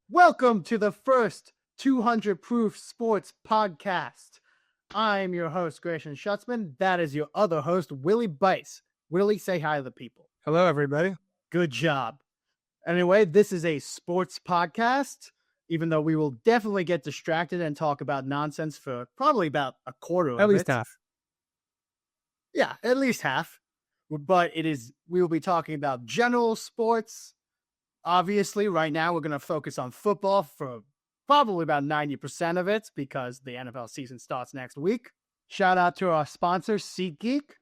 Welcome to the first 200 Proof Sports Podcast. I'm your host, Grayson Schutzman. That is your other host, Willie Bice. Willie, say hi to the people. Hello, everybody. Good job. Anyway, this is a sports podcast, even though we will definitely get distracted and talk about nonsense for probably about a quarter of it. At least half. Yeah, at least half. But we will be talking about general sports. Obviously, right now we're going to focus on football for probably about 90% of it because the NFL season starts next week. Shout out to our sponsor, SeatGeek.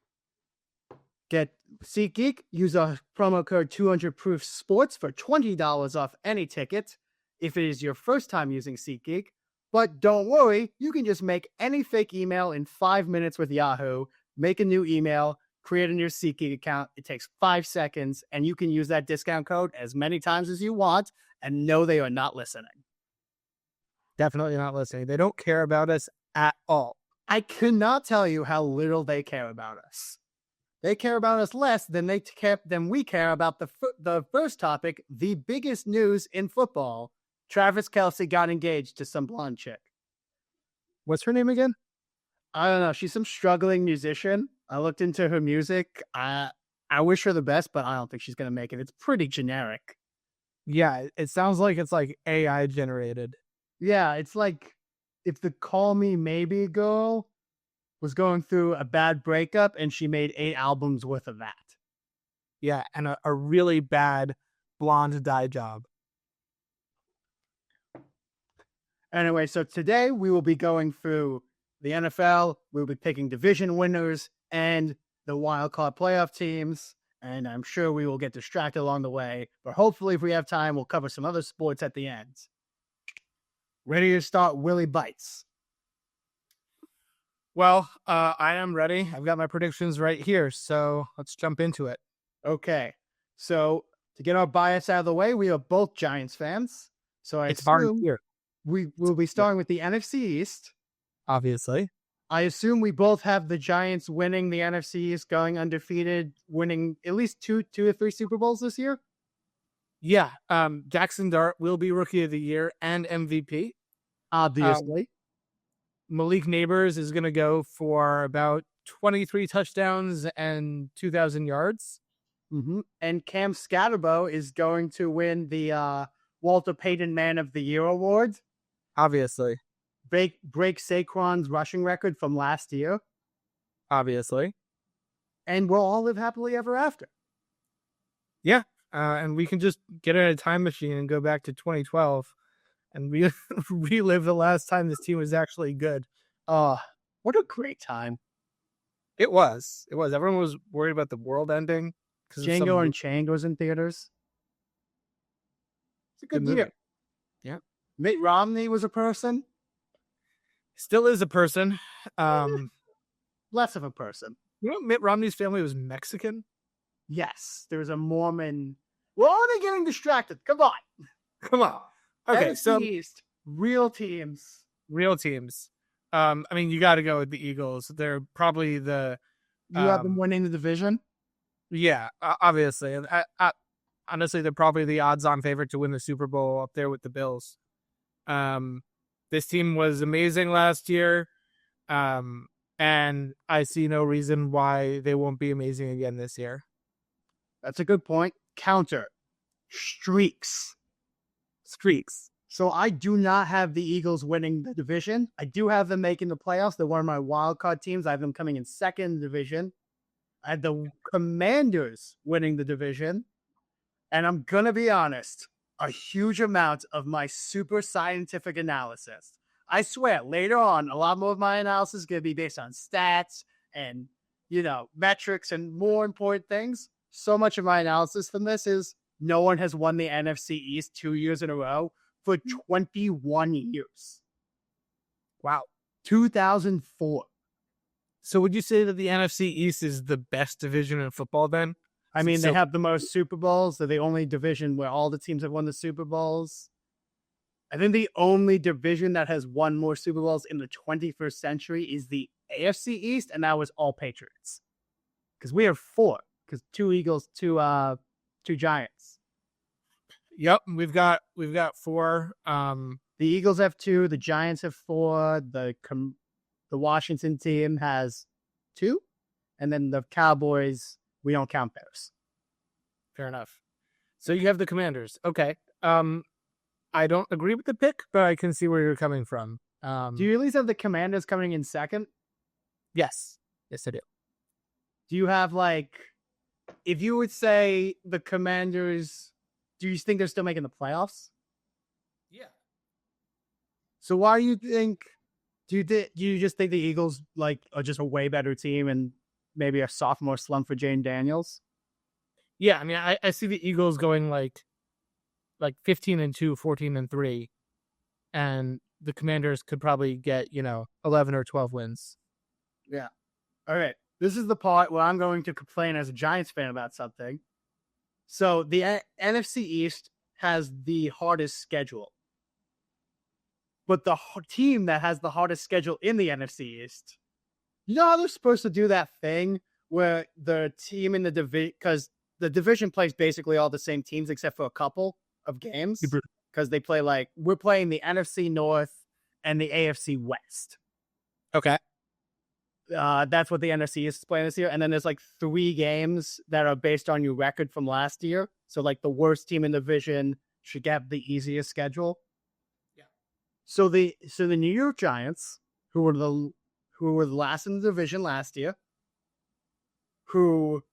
Get SeatGeek. Use our promo code 200Proof Sports for $20 off any ticket if it is your first time using SeatGeek. But don't worry, you can just make any fake email in 5 minutes with Yahoo, make a new email, create a new SeatGeek account. It takes 5 seconds, and you can use that discount code as many times as you want, and know they are not listening. Definitely not listening. They don't care about us at all. I cannot tell you how little they care about us. They care about us less than we care about the first topic, the biggest news in football. Travis Kelce got engaged to some blonde chick. What's her name again? I don't know. She's some struggling musician. I looked into her music. I wish her the best, but I don't think she's going to make it. It's pretty generic. Yeah, it sounds like it's like AI generated. Yeah, it's like if the Call Me Maybe girl was going through a bad breakup and she made 8 albums worth of that. Yeah, and a really bad blonde dye job. Anyway, so today we will be going through the NFL. We'll be picking division winners and the wild card playoff teams. And I'm sure we will get distracted along the way. But hopefully, if we have time, we'll cover some other sports at the end. Ready to start, Willie Bites? Well, I am ready. I've got my predictions right here. So let's jump into it. Okay. So to get our bias out of the way, we are both Giants fans. So I assume we will be starting with the NFC East. Obviously. I assume we both have the Giants winning the NFC East, going undefeated, winning at least two or three Super Bowls this year. Yeah. Jackson Dart will be Rookie of the Year and MVP. Obviously. Malik Neighbors is going to go for about 23 touchdowns and 2,000 yards. Mm-hmm. And Cam Scatterbo is going to win the Walter Payton Man of the Year award. Obviously. Break Saquon's rushing record from last year. Obviously. And we'll all live happily ever after. Yeah. And we can just get in a time machine and go back to 2012 and relive the last time this team was actually good. What a great time. It was. Everyone was worried about the world ending. Django Unchained was in theaters. It's a good year. Yeah. Mitt Romney was a person. Still is a person. Less of a person. You know, Mitt Romney's family was Mexican? Yes. There was a Mormon. We're already getting distracted. Come on. Okay, NFC so East, real teams. I mean, you got to go with the Eagles. They're probably the... You have them winning the division? Yeah, obviously. And honestly, they're probably the odds-on favorite to win the Super Bowl up there with the Bills. This team was amazing last year, and I see no reason why they won't be amazing again this year. That's a good point. Counter. Streaks. So I do not have the Eagles winning the division. I do have them making the playoffs. They're one of my wild card teams. I have them coming in second division. I had the Commanders winning the division. And I'm going to be honest, a huge amount of my super scientific analysis. I swear, later on, a lot more of my analysis is going to be based on stats and, metrics and more important things. So much of my analysis from this is no one has won the NFC East 2 years in a row for 21 years. Wow. 2004. So would you say that the NFC East is the best division in football then? I mean, they have the most Super Bowls. They're the only division where all the teams have won the Super Bowls. I think the only division that has won more Super Bowls in the 21st century is the AFC East, and that was all Patriots. Because we have 4. Because 2 Eagles, 2 Giants. Yep, we've got 4. The Eagles have 2. The Giants have 4. The Washington team has 2. And then the Cowboys, we don't count those. Fair enough. So you have the Commanders. Okay. I don't agree with the pick, but I can see where you're coming from. Do you at least have the Commanders coming in second? Yes. Yes, I do. Do you have, like, if you would say the Commanders, do you think they're still making the playoffs? Yeah. So why do you think, do you just think the Eagles, like, are just a way better team and maybe a sophomore slump for Jane Daniels? Yeah, I mean, I see the Eagles going like 15-2, 14-3, and the Commanders could probably get 11 or 12 wins. Yeah. All right. This is the part where I'm going to complain as a Giants fan about something. So the NFC East has the hardest schedule, but the team that has the hardest schedule in the NFC East, you know how they're supposed to do that thing where the team in the division, because the division plays basically all the same teams except for a couple of games, because they play we're playing the NFC North and the AFC West. Okay. That's what the NFC is playing this year. And then there's 3 games that are based on your record from last year. So the worst team in the division should get the easiest schedule. Yeah. So the New York Giants, who were the last in the division last year, who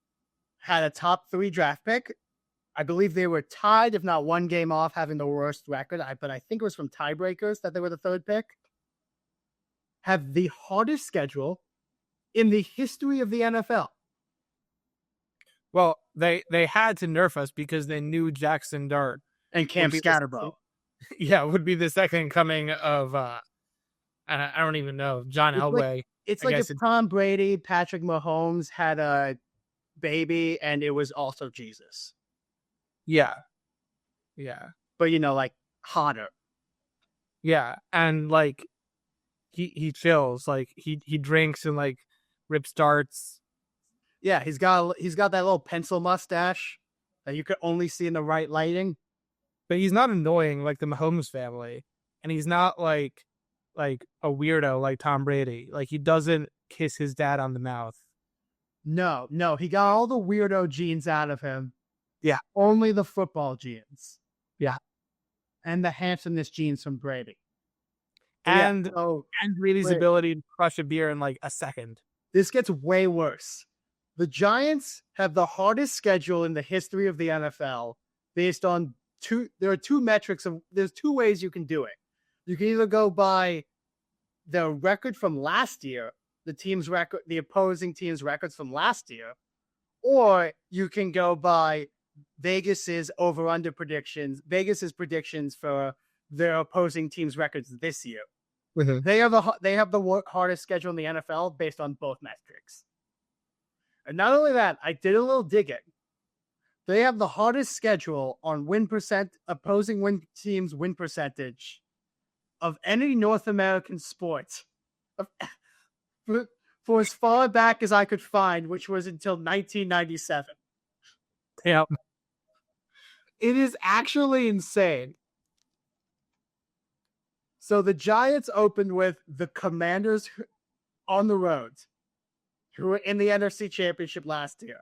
had a top 3 draft pick. I believe they were tied, if not one game off, having the worst record. But I think it was from tiebreakers that they were the 3rd pick. Have the hardest schedule in the history of the NFL. Well, they had to nerf us because they knew Jackson Dart and Cam Scatterbo. Yeah, would be the second coming of I don't even know, John Elway. It's like if Tom Brady, Patrick Mahomes had a baby and it was also Jesus. Yeah. Yeah. But hotter. Yeah. And he chills, he drinks and rips darts. Yeah, he's got that little pencil mustache that you could only see in the right lighting. But he's not annoying like the Mahomes family. And he's not like a weirdo like Tom Brady. He doesn't kiss his dad on the mouth. No, he got all the weirdo genes out of him. Yeah. Only the football genes. Yeah. And the handsomeness genes from Brady. And Brady's ability to crush a beer in a second. This gets way worse. The Giants have the hardest schedule in the history of the NFL based on there are 2 metrics there's 2 ways you can do it. You can either go by the record from last year, the opposing team's records from last year, or you can go by Vegas's predictions for their opposing team's records this year. Mm-hmm. They have the hardest schedule in the NFL based on both metrics. And not only that, I did a little digging. They have the hardest schedule on opposing teams' win percentage of any North American sport for as far back as I could find, which was until 1997. Yeah. It is actually insane. So the Giants opened with the Commanders on the road, who were in the NFC Championship last year.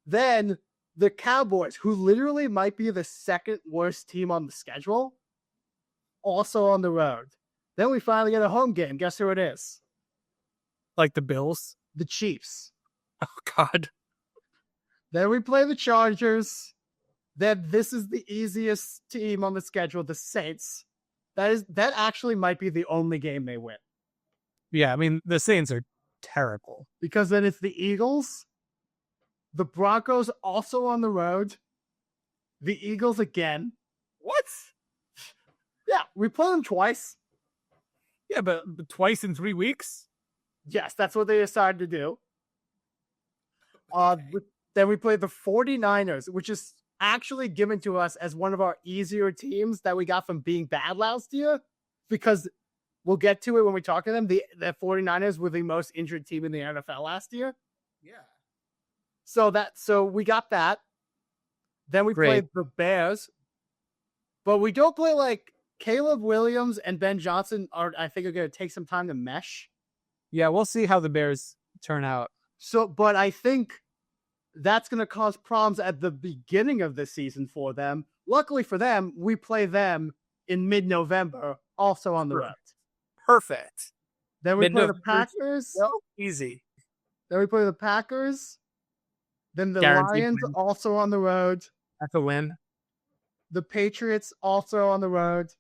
Then the Cowboys, who literally might be the 2nd worst team on the schedule, also on the road. Then we finally get a home game. Guess who it is? The Bills? The Chiefs. Oh, God. Then we play the Chargers. Then this is the easiest team on the schedule, the Saints. That actually might be the only game they win. Yeah, I mean, the Saints are terrible. Because then it's the Eagles, the Broncos also on the road, the Eagles again. What? Yeah, we play them twice. Yeah, but twice in 3 weeks? Yes, that's what they decided to do. Then we play the 49ers, which is actually given to us as one of our easier teams that we got from being bad last year, because we'll get to it when we talk to them. The 49ers were the most injured team in the NFL last year. Yeah. So we got that. Then we played the Bears. But we don't play like Caleb Williams and Ben Johnson I think are going to take some time to mesh. Yeah, we'll see how the Bears turn out. So, but I think that's going to cause problems at the beginning of the season for them. Luckily for them, we play them in mid-November, also on the road. Perfect. Then we play the Packers. No, easy. Then we play the Packers. Then the Lions also on the road. That's a win. The Patriots also on the road.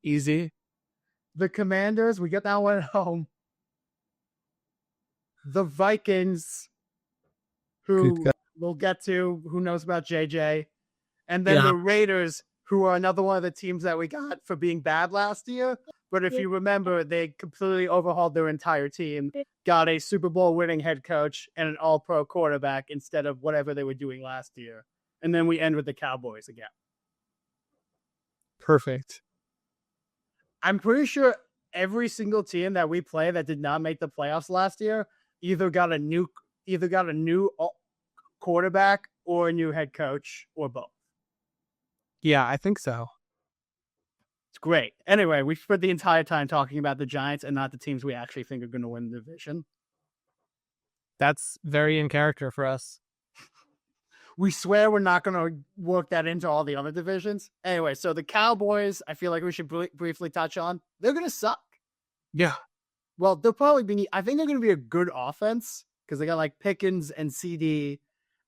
Easy. The Commanders, we get that one at home. The Vikings, who we'll get to, who knows about JJ. And then the Raiders, who are another one of the teams that we got for being bad last year. But if you remember, they completely overhauled their entire team, got a Super Bowl winning head coach and an all-pro quarterback instead of whatever they were doing last year. And then we end with the Cowboys again. Perfect. I'm pretty sure every single team that we play that did not make the playoffs last year either got a new quarterback or a new head coach or both. Yeah, I think so. It's great. Anyway, we spent the entire time talking about the Giants and not the teams we actually think are going to win the division. That's very in character for us. We swear we're not going to work that into all the other divisions. Anyway, so the Cowboys, I feel like we should briefly touch on. They're going to suck. Yeah. Well, I think they're going to be a good offense because they got like Pickens and CD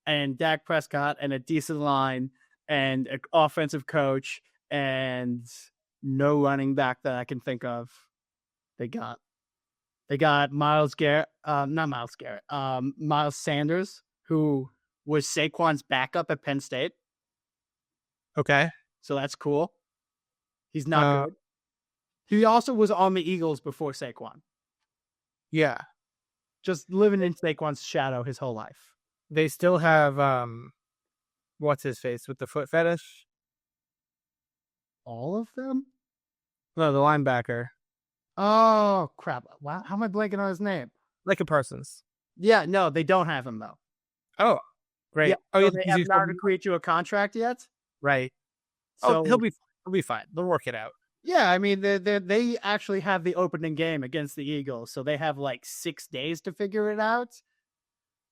and Dak Prescott and a decent line and an offensive coach and no running back that I can think of. They got Miles Sanders, who was Saquon's backup at Penn State. Okay. So that's cool. He's not good. He also was on the Eagles before Saquon. Yeah. Just living in Saquon's shadow his whole life. They still have, what's his face with the foot fetish? All of them? No, the linebacker. Oh, crap. Wow. How am I blanking on his name? Like a Parsons. Yeah, no, they don't have him, though. Oh, great. Yeah, they have not agreed to a contract yet? Right. So, he'll be fine. They'll work it out. Yeah, I mean, they actually have the opening game against the Eagles, so they have like 6 days to figure it out.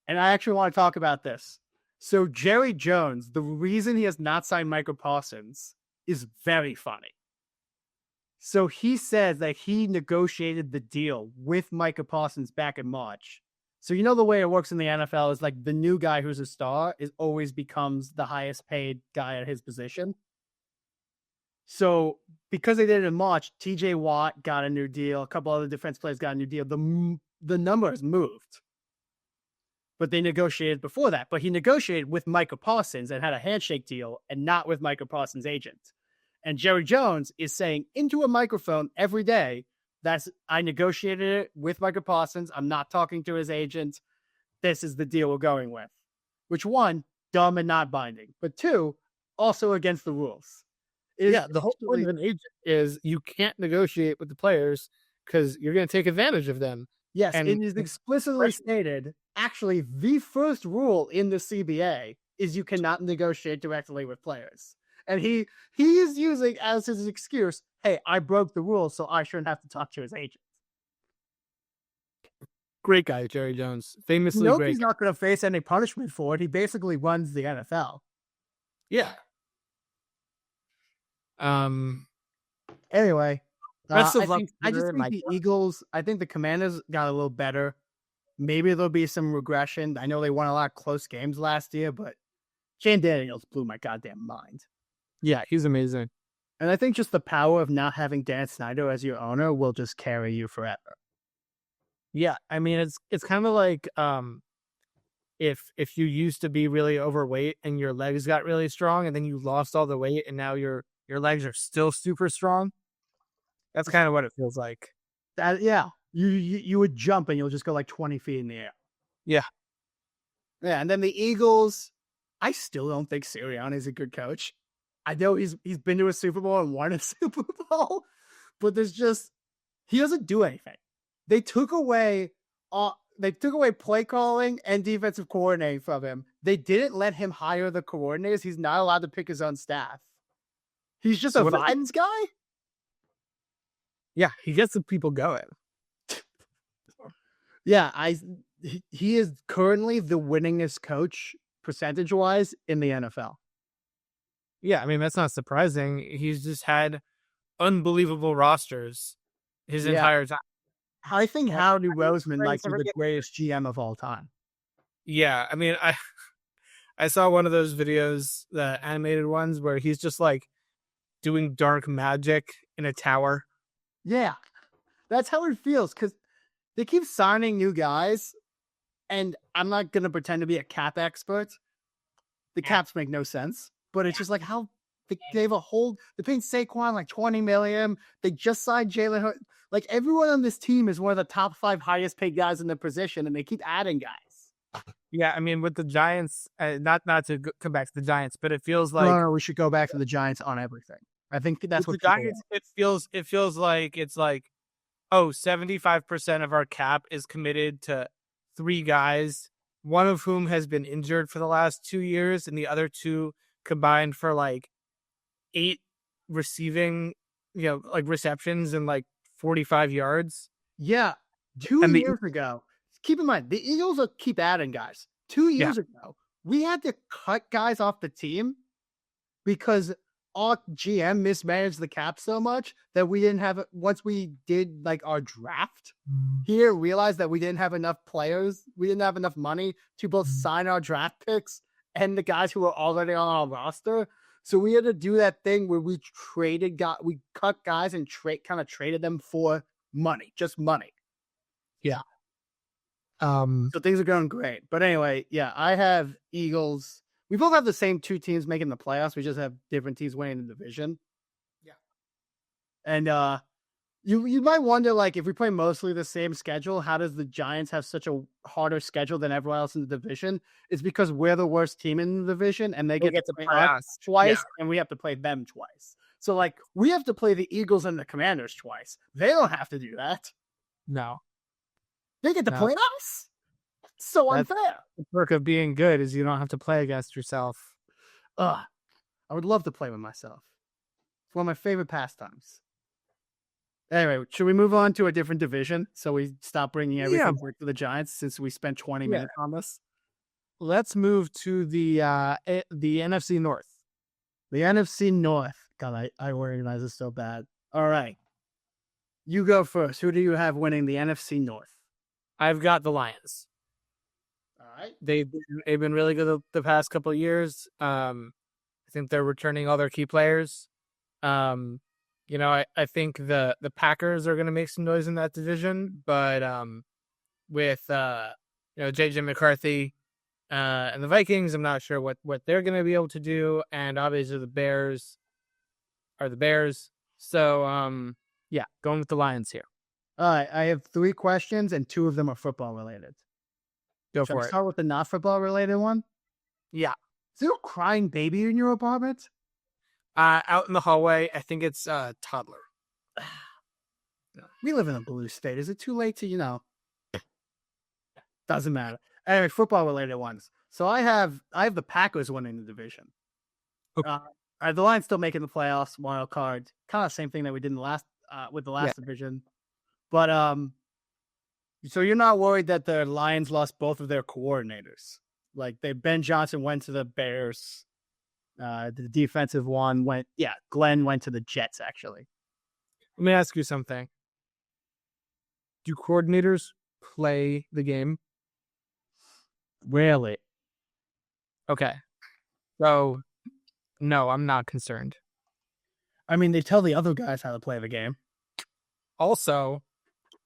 And I actually want to talk about this. So Jerry Jones, the reason he has not signed Michael Parsons is very funny. So he says that he negotiated the deal with Micah Parsons back in March. So you know the way it works in the NFL is like the new guy who's a star always becomes the highest paid guy at his position. So because they did it in March, TJ Watt got a new deal. A couple other defense players got a new deal. The numbers moved. But they negotiated before that. But he negotiated with Micah Parsons and had a handshake deal and not with Micah Parsons' agent. And Jerry Jones is saying into a microphone every day, I negotiated it with Micah Parsons. I'm not talking to his agent. This is the deal we're going with. Which, one, dumb and not binding. But two, also against the rules. The whole point of an agent is you can't negotiate with the players because you're going to take advantage of them. Yes, and it is explicitly stated, actually, the first rule in the CBA is you cannot negotiate directly with players. And he is using as his excuse, hey, I broke the rules, so I shouldn't have to talk to his agent. Great guy, Jerry Jones. Famously great. He's not going to face any punishment for it. He basically runs the NFL. Yeah. Anyway, I just think the Eagles, I think the Commanders got a little better. Maybe there'll be some regression. I know they won a lot of close games last year, but Shane Daniels blew my goddamn mind. Yeah, he's amazing. And I think just the power of not having Dan Snyder as your owner will just carry you forever. Yeah, I mean, it's kind of like if you used to be really overweight and your legs got really strong and then you lost all the weight and now your legs are still super strong. That's kind of what it feels like. Yeah. You would jump and you'll just go like 20 feet in the air. Yeah. Yeah. And then the Eagles, I still don't think Sirianni is a good coach. I know he's been to a Super Bowl and won a Super Bowl, but he doesn't do anything. They took away play calling and defensive coordinating from him. They didn't let him hire the coordinators. He's not allowed to pick his own staff. He's just a vibes guy? Yeah, he gets the people going. Yeah, he is currently the winningest coach percentage-wise in the NFL. Yeah, I mean, that's not surprising. He's just had unbelievable rosters his entire time. I think Howdy Roseman might be the greatest GM of all time. Yeah, I mean, I saw one of those videos, the animated ones, where he's just like doing dark magic in a tower. Yeah, that's how it feels because they keep signing new guys, and I'm not going to pretend to be a cap expert. The caps make no sense, but it's just like how they have they're paying Saquon like $20 million. They just signed Jalen Hurts. Like everyone on this team is one of the top 5 highest paid guys in the position, and they keep adding guys. Yeah, I mean, with the Giants, not to come back to the Giants, but it feels like no, we should go back to the Giants on everything. I think that's what the Giants. It feels like it's like, 75% of our cap is committed to 3 guys, one of whom has been injured for the last 2 years, and the other 2 combined for like 8 receiving, like receptions and like 45 yards. Yeah, 2 years ago. Keep in mind, the Eagles will keep adding guys. 2 years ago, we had to cut guys off the team because our GM mismanaged the cap so much that we didn't have it. Once we did like our draft here, realized that we didn't have enough players. We didn't have enough money to both sign our draft picks and the guys who were already on our roster. So we had to do that thing where we cut guys and kind of traded them for money, just money. Yeah. So things are going great. But anyway, yeah, I have Eagles. We both have the same 2 teams making the playoffs. We just have different teams winning the division. Yeah. And you might wonder, like, if we play mostly the same schedule, how does the Giants have such a harder schedule than everyone else in the division? It's because we're the worst team in the division, and they get to play us twice, and we have to play them twice. So, like, we have to play the Eagles and the Commanders twice. They don't have to do that. No. They get to play us. So unfair. The perk of being good is you don't have to play against yourself. I would love to play with myself. It's one of my favorite pastimes. Anyway, should we move on to a different division so we stop bringing everything back to the Giants since we spent 20 minutes on this? Let's move to the NFC North. The NFC North. God, I organize this so bad. All right. You go first. Who do you have winning the NFC North? I've got the Lions. All right. They've been really good the past couple of years. I think they're returning all their key players. I think the Packers are going to make some noise in that division, but with JJ McCarthy and the Vikings, I'm not sure what they're going to be able to do, and obviously the Bears are the Bears. So going with the Lions here. All right, I have 3 questions, and 2 of them are football related. Go for it. Start with the not football related one. Yeah. Is there a crying baby in your apartment? Out in the hallway, I think it's a toddler. We live in a blue state. Is it too late to, Doesn't matter. Anyway, football related ones. So I have the Packers winning the division. Okay. The Lions still making the playoffs, wild card. Kind of same thing that we did in the last division. But so you're not worried that the Lions lost both of their coordinators? Like Ben Johnson went to the Bears. The defensive one Glenn went to the Jets, actually. Let me ask you something. Do coordinators play the game? Rarely. Okay. So, no, I'm not concerned. I mean, they tell the other guys how to play the game. Also,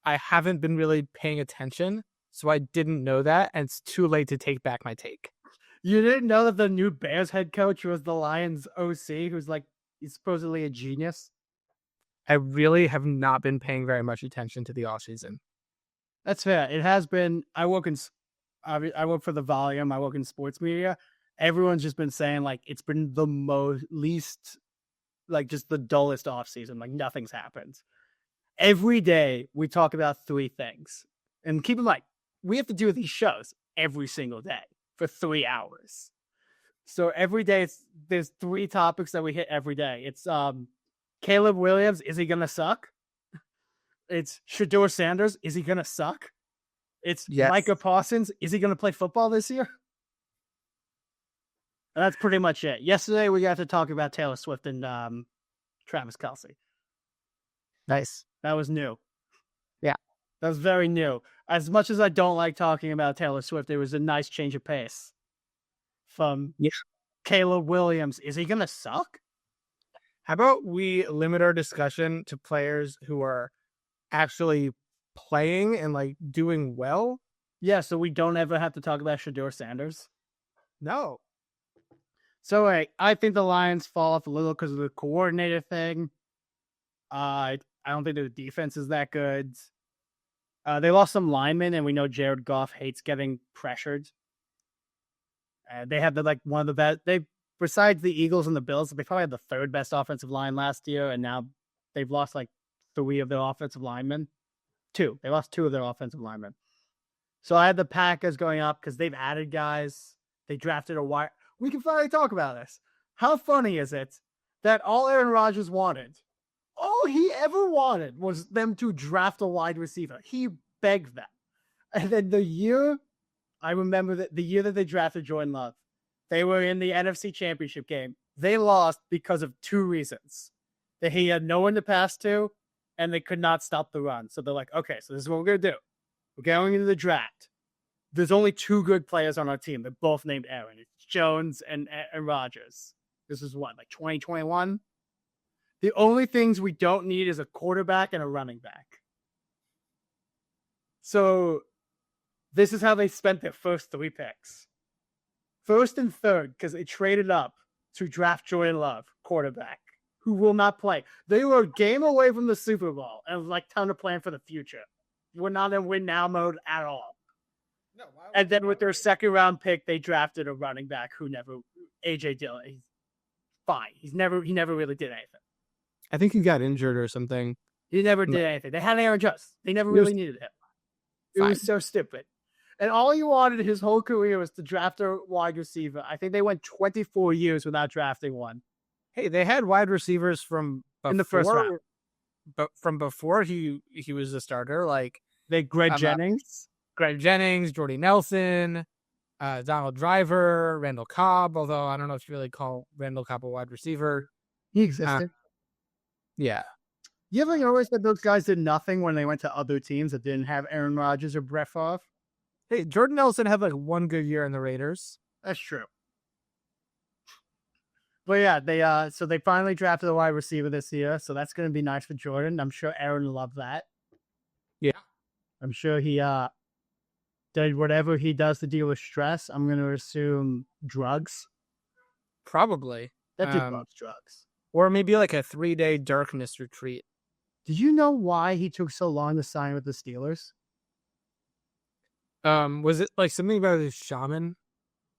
I haven't been really paying attention, so I didn't know that, and it's too late to take back my take. You didn't know that the new Bears head coach was the Lions OC, who's he's supposedly a genius? I really have not been paying very much attention to the offseason. That's fair. It has been. I work for the Volume. I work in sports media. Everyone's just been saying it's been the least, just the dullest offseason. Nothing's happened. Every day we talk about 3 things, and keep in mind we have to do these shows every single day for 3 hours. So every day there's 3 topics that we hit every day. It's Caleb Williams, is he gonna suck? It's Shador Sanders, is he gonna suck? It's Yes. Micah Parsons, is he gonna play football this year? And that's pretty much it. Yesterday we got to talk about Taylor Swift and Travis Kelce. Nice. That was new. Yeah. That was very new. As much as I don't like talking about Taylor Swift, it was a nice change of pace. From Caleb Williams, is he gonna suck? How about we limit our discussion to players who are actually playing and like doing well? Yeah, so we don't ever have to talk about Shador Sanders. No. So I think the Lions fall off a little because of the coordinator thing. I don't think the defense is that good. They lost some linemen, and we know Jared Goff hates getting pressured. They have one of the best. Besides the Eagles and the Bills, they probably had the 3rd best offensive line last year, and now they've lost like 3 of their offensive linemen. 2. They lost 2 of their offensive linemen. So I had the Packers going up because they've added guys. They drafted a wide. We can finally talk about this. How funny is it that all Aaron Rodgers wanted, all he ever wanted, was them to draft a wide receiver? He begged them. And then I remember that the year that they drafted Jordan Love, they were in the NFC Championship game. They lost because of 2 reasons. That he had no one to pass to, and they could not stop the run. So they're like, okay, so this is what we're going to do. We're going into the draft. There's only 2 good players on our team. They're both named Aaron. It's Jones and Rodgers. This is what, like 2021? The only things we don't need is a quarterback and a running back. So this is how they spent their first 3 picks. 1st and 3rd, because they traded up to draft Jordan Love, quarterback, who will not play. They were a game away from the Super Bowl, and it was like time to plan for the future. We're not in win now mode at all. No, and then with their 2nd round pick, they drafted a running back who AJ Dillon. He's fine. He never really did anything. I think he got injured or something. He never did anything. They had Aaron Jones. They never really needed him. It was so stupid. And all he wanted his whole career was to draft a wide receiver. I think they went 24 years without drafting one. Hey, they had wide receivers from before, in the first round. But from before he was a starter, like Greg Jennings, Jordy Nelson, Donald Driver, Randall Cobb. Although I don't know if you really call Randall Cobb a wide receiver. He existed. Yeah. You ever notice that those guys did nothing when they went to other teams that didn't have Aaron Rodgers or Brett Favre? Hey, Jordan Nelson had like 1 good year in the Raiders. That's true. But yeah, they finally drafted a wide receiver this year, so that's going to be nice for Jordan. I'm sure Aaron loved that. Yeah. I'm sure he did whatever he does to deal with stress. I'm going to assume drugs. Probably. That dude loves drugs. Or maybe like a 3-day darkness retreat. Did you know why he took so long to sign with the Steelers? Was it like something about his shaman?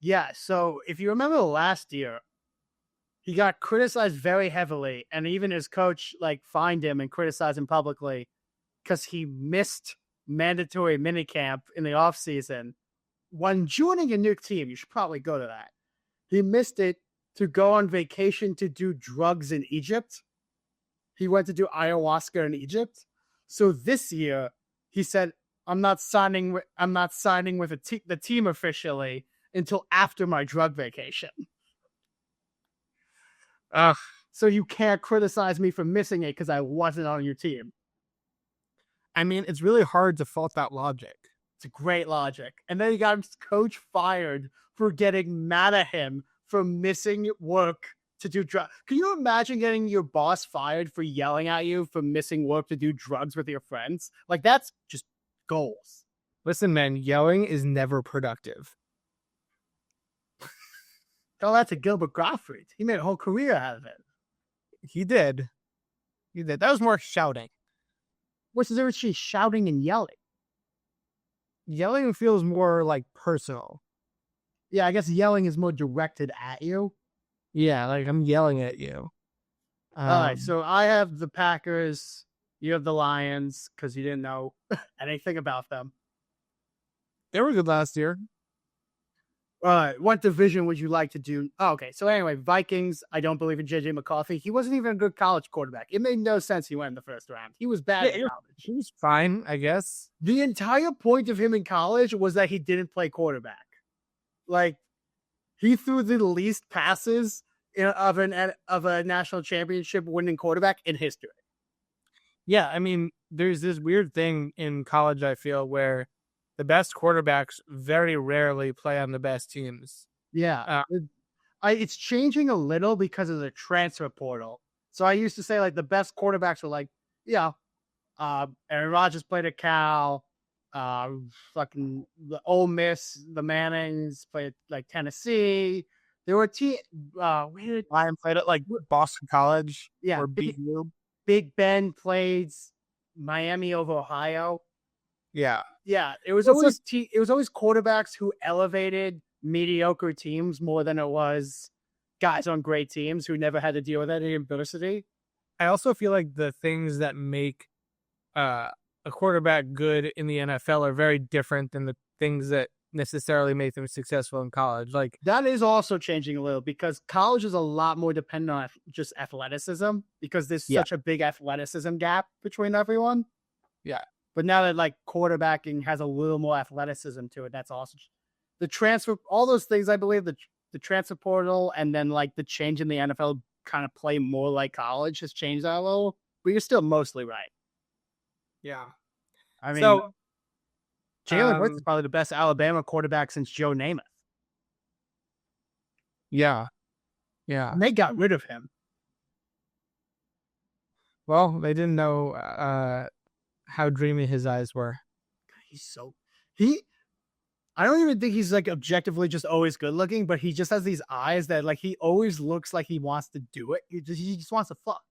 Yeah, so if you remember last year, he got criticized very heavily, and even his coach fined him and criticized him publicly because he missed mandatory minicamp in the offseason. When joining a new team, you should probably go to that. He missed it to go on vacation to do drugs in Egypt. He went to do ayahuasca in Egypt. So this year, he said, I'm not signing with the team officially until after my drug vacation. So you can't criticize me for missing it because I wasn't on your team. I mean, it's really hard to fault that logic. It's a great logic. And then he got his coach fired for getting mad at him for missing work to do drugs. Can you imagine getting your boss fired for yelling at you for missing work to do drugs with your friends? That's just goals. Listen, man, yelling is never productive. Tell that to Gilbert Gottfried. He made a whole career out of it. He did. That was more shouting. What's the difference between shouting and yelling? Yelling feels more personal. Yeah, I guess yelling is more directed at you. Yeah, I'm yelling at you. All right, so I have the Packers. You have the Lions because you didn't know anything about them. They were good last year. What division would you like to do? Oh, okay. So anyway, Vikings. I don't believe in JJ McCarthy. He wasn't even a good college quarterback. It made no sense he went in the first round. He was bad in college. He was fine, I guess. The entire point of him in college was that he didn't play quarterback. Like, he threw the least passes of a national championship winning quarterback in history. Yeah, I mean, there's this weird thing in college, I feel, where the best quarterbacks very rarely play on the best teams. Yeah. It's changing a little because of the transfer portal. So I used to say, like, the best quarterbacks were like, Aaron Rodgers played at Cal. Fucking the Ole Miss, the Mannings played like Tennessee. There were Ryan played at like Boston College. Yeah, or BU. Big Ben played Miami over Ohio. Yeah. It was always quarterbacks who elevated mediocre teams more than it was guys on great teams who never had to deal with any adversity. I also feel like the things that make a quarterback good in the NFL are very different than the things that necessarily make them successful in college. Like, that is also changing a little because college is a lot more dependent on just athleticism because there's such a big athleticism gap between everyone. Yeah. But now that like quarterbacking has a little more athleticism to it, that's awesome. The transfer, all those things, I believe the transfer portal and then like the change in the NFL kind of play more like college has changed that a little, but you're still mostly right. Yeah. I mean, so, Jalen Hurts is probably the best Alabama quarterback since Joe Namath. Yeah. And they got rid of him. Well, they didn't know how dreamy his eyes were. I don't even think he's like objectively just always good looking, but he just has these eyes that like he always looks like he wants to do it. He just wants to fuck.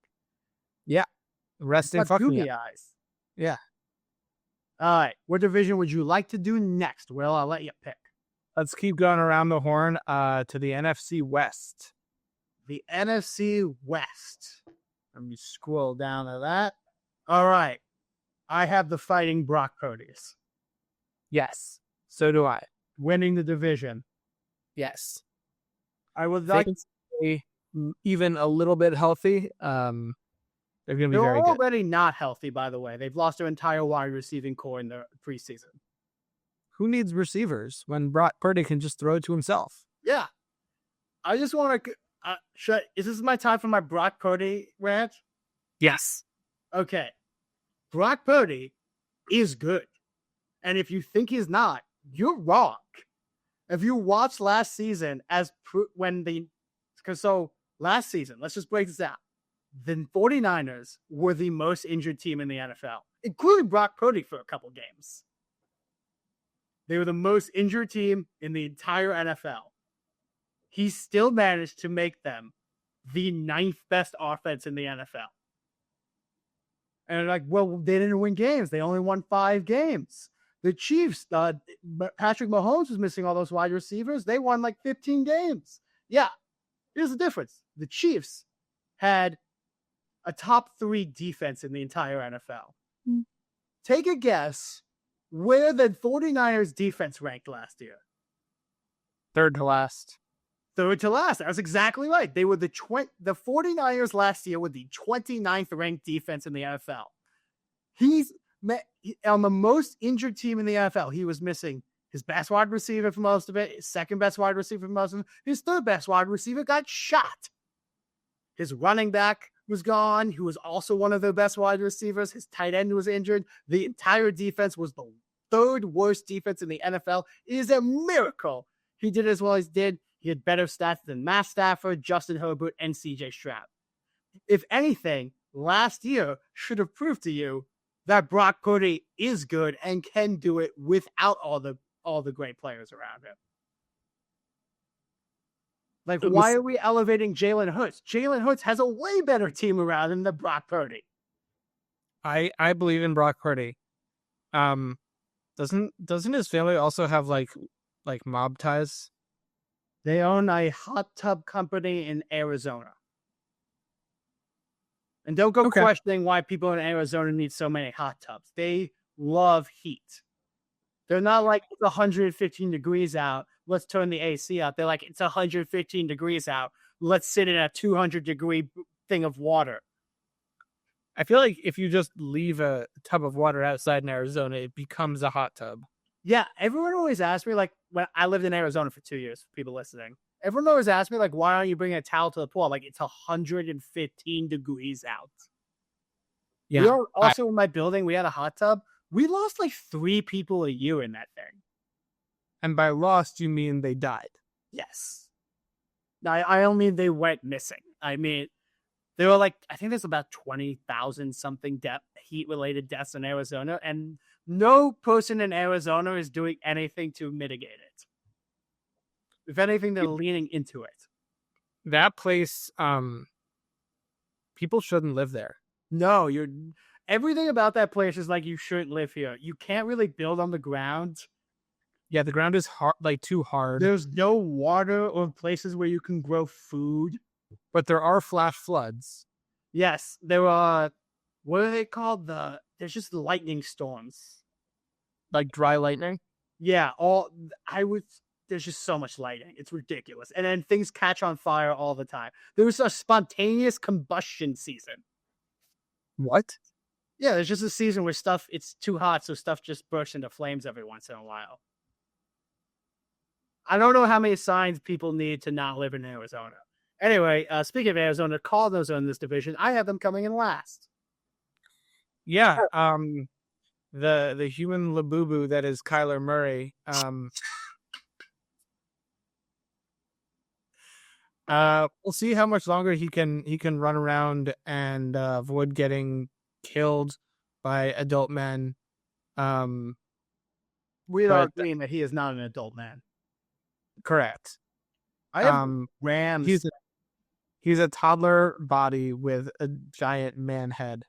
Yeah. Resting fucking eyes. Yeah. All right. What division would you like to do next? Well, I'll let you pick. Let's keep going around the horn to the NFC West. The NFC West. Let me scroll down to that. All right. I have the Fighting Brock Purdy's. Yes. So do I. Winning the division. Yes. I would like to say even a little bit healthy. They're going to be very good. They're already not healthy, by the way. They've lost their entire wide receiving core in the preseason. Who needs receivers when Brock Purdy can just throw it to himself? Yeah. I just want to... is this my time for my Brock Purdy rant? Yes. Okay. Brock Purdy is good. And if you think he's not, you're wrong. If you watched last season last season, let's just break this down. The 49ers were the most injured team in the NFL, including Brock Purdy for a couple games. They were the most injured team in the entire NFL. He still managed to make them the 9th best offense in the NFL. And like, well, they didn't win games. They only won 5 games. The Chiefs, Patrick Mahomes was missing all those wide receivers. They won like 15 games. Yeah, here's the difference. The Chiefs had a top 3 defense in the entire NFL. Mm. Take a guess where the 49ers defense ranked last year. Third to last. That was exactly right. They were the 49ers last year were the 29th ranked defense in the NFL. He's on the most injured team in the NFL. He was missing his best wide receiver for most of it, his second best wide receiver for most of it. His third best wide receiver got shot. His running back was gone, who was also one of their best wide receivers. His tight end was injured. The entire defense was the 3rd worst defense in the NFL. It is a miracle he did as well as he did. He had better stats than Matt Stafford, Justin Herbert, and CJ Stroud. If anything, last year should have proved to you that Brock Purdy is good and can do it without all the great players around him. Like, why are we elevating Jalen Hurts? Jalen Hurts has a way better team around him than Brock Purdy. I believe in Brock Purdy. Doesn't his family also have like mob ties? They own a hot tub company in Arizona. And don't go questioning why people in Arizona need so many hot tubs. They love heat. They're not like 115 degrees out let's turn the AC out. They're like, it's 115 degrees out. Let's sit in a 200-degree thing of water. I feel like if you just leave a tub of water outside in Arizona, it becomes a hot tub. Yeah, everyone always asks me, like, when I lived in Arizona for 2 years, for people listening, everyone always asks me, like, why aren't you bringing a towel to the pool? Like, it's 115 degrees out. Yeah. We are also in my building, we had a hot tub. We lost like 3 people a year in that thing. And by lost, you mean they died. Yes. No, I don't mean they went missing. I mean, there were like, I think there's about 20,000 something heat-related deaths in Arizona, and no person in Arizona is doing anything to mitigate it. If anything, they're leaning into it. That place, people shouldn't live there. No, everything about that place is like, you shouldn't live here. You can't really build on the ground. Yeah, the ground is hard, like too hard. There's no water or places where you can grow food. But there are flash floods. Yes, there are. What are they called? There's just lightning storms. Like dry lightning? Yeah, there's just so much lightning. It's ridiculous. And then things catch on fire all the time. There was a spontaneous combustion season. What? Yeah, there's just a season where it's too hot, so stuff just bursts into flames every once in a while. I don't know how many signs people need to not live in Arizona. Anyway, speaking of Arizona, Cardinals are in this division. I have them coming in last. Yeah, the human Labubu that is Kyler Murray. We'll see how much longer he can run around and avoid getting killed by adult men. We are agreeing that he is not an adult man. Correct. I have Rams. He's a toddler body with a giant man head.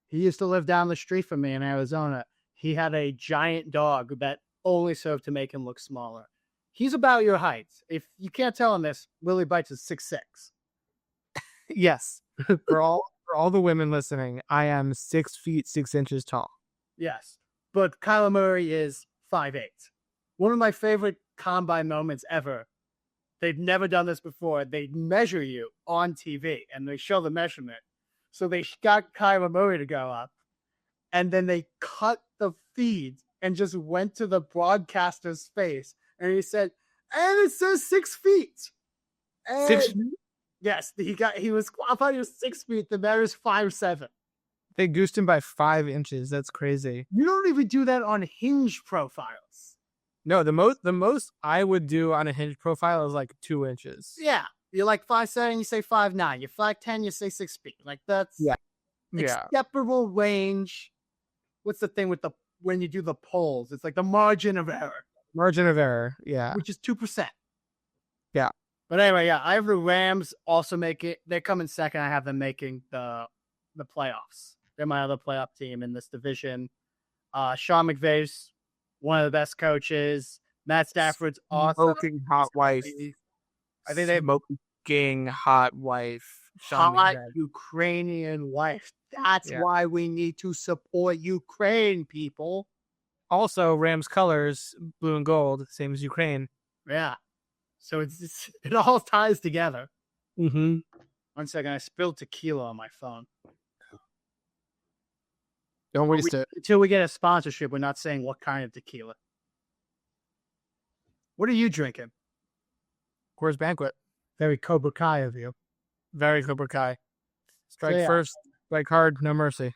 He used to live down the street from me in Arizona. He had a giant dog that only served to make him look smaller. He's about your height. If you can't tell in this, Willie Bites is 6'6". Yes. For all the women listening, I am 6 feet 6 inches tall. Yes. But Kyler Murray is 5'8". One of my favorite combine moments ever. They've never done this before. They measure you on TV and they show the measurement. So they got Kyler Murray to go up, and then they cut the feed and just went to the broadcaster's face. And he said, and it says 6 feet. And 6 feet? Yes, he was qualified as 6 feet. The man is 5'7". They goosed him by 5 inches. That's crazy. You don't even do that on Hinge profiles. No, the most I would do on a Hinge profile is like 2 inches. Yeah. You're like 5'7", you say 5'9". You're 5'10", you say 6 feet. Like that's acceptable range. What's the thing with when you do the polls? It's like the margin of error. Margin of error, yeah. Which is 2%. Yeah. But anyway, yeah, I have the Rams also make it. They're coming second. I have them making the playoffs. They're my other playoff team in this division. Sean McVay's one of the best coaches. Matt Stafford's awesome. Smoking hot wife. I think they have smoking hot wife. Hot Ukrainian wife. That's why we need to support Ukraine, people. Also, Rams colors, blue and gold, same as Ukraine. Yeah. So it all ties together. Mm-hmm. 1 second, I spilled tequila on my phone. Don't waste it. Until we get a sponsorship, we're not saying what kind of tequila. What are you drinking? Coors Banquet. Very Cobra Kai of you. Very Cobra Kai. Strike first, strike hard, no mercy.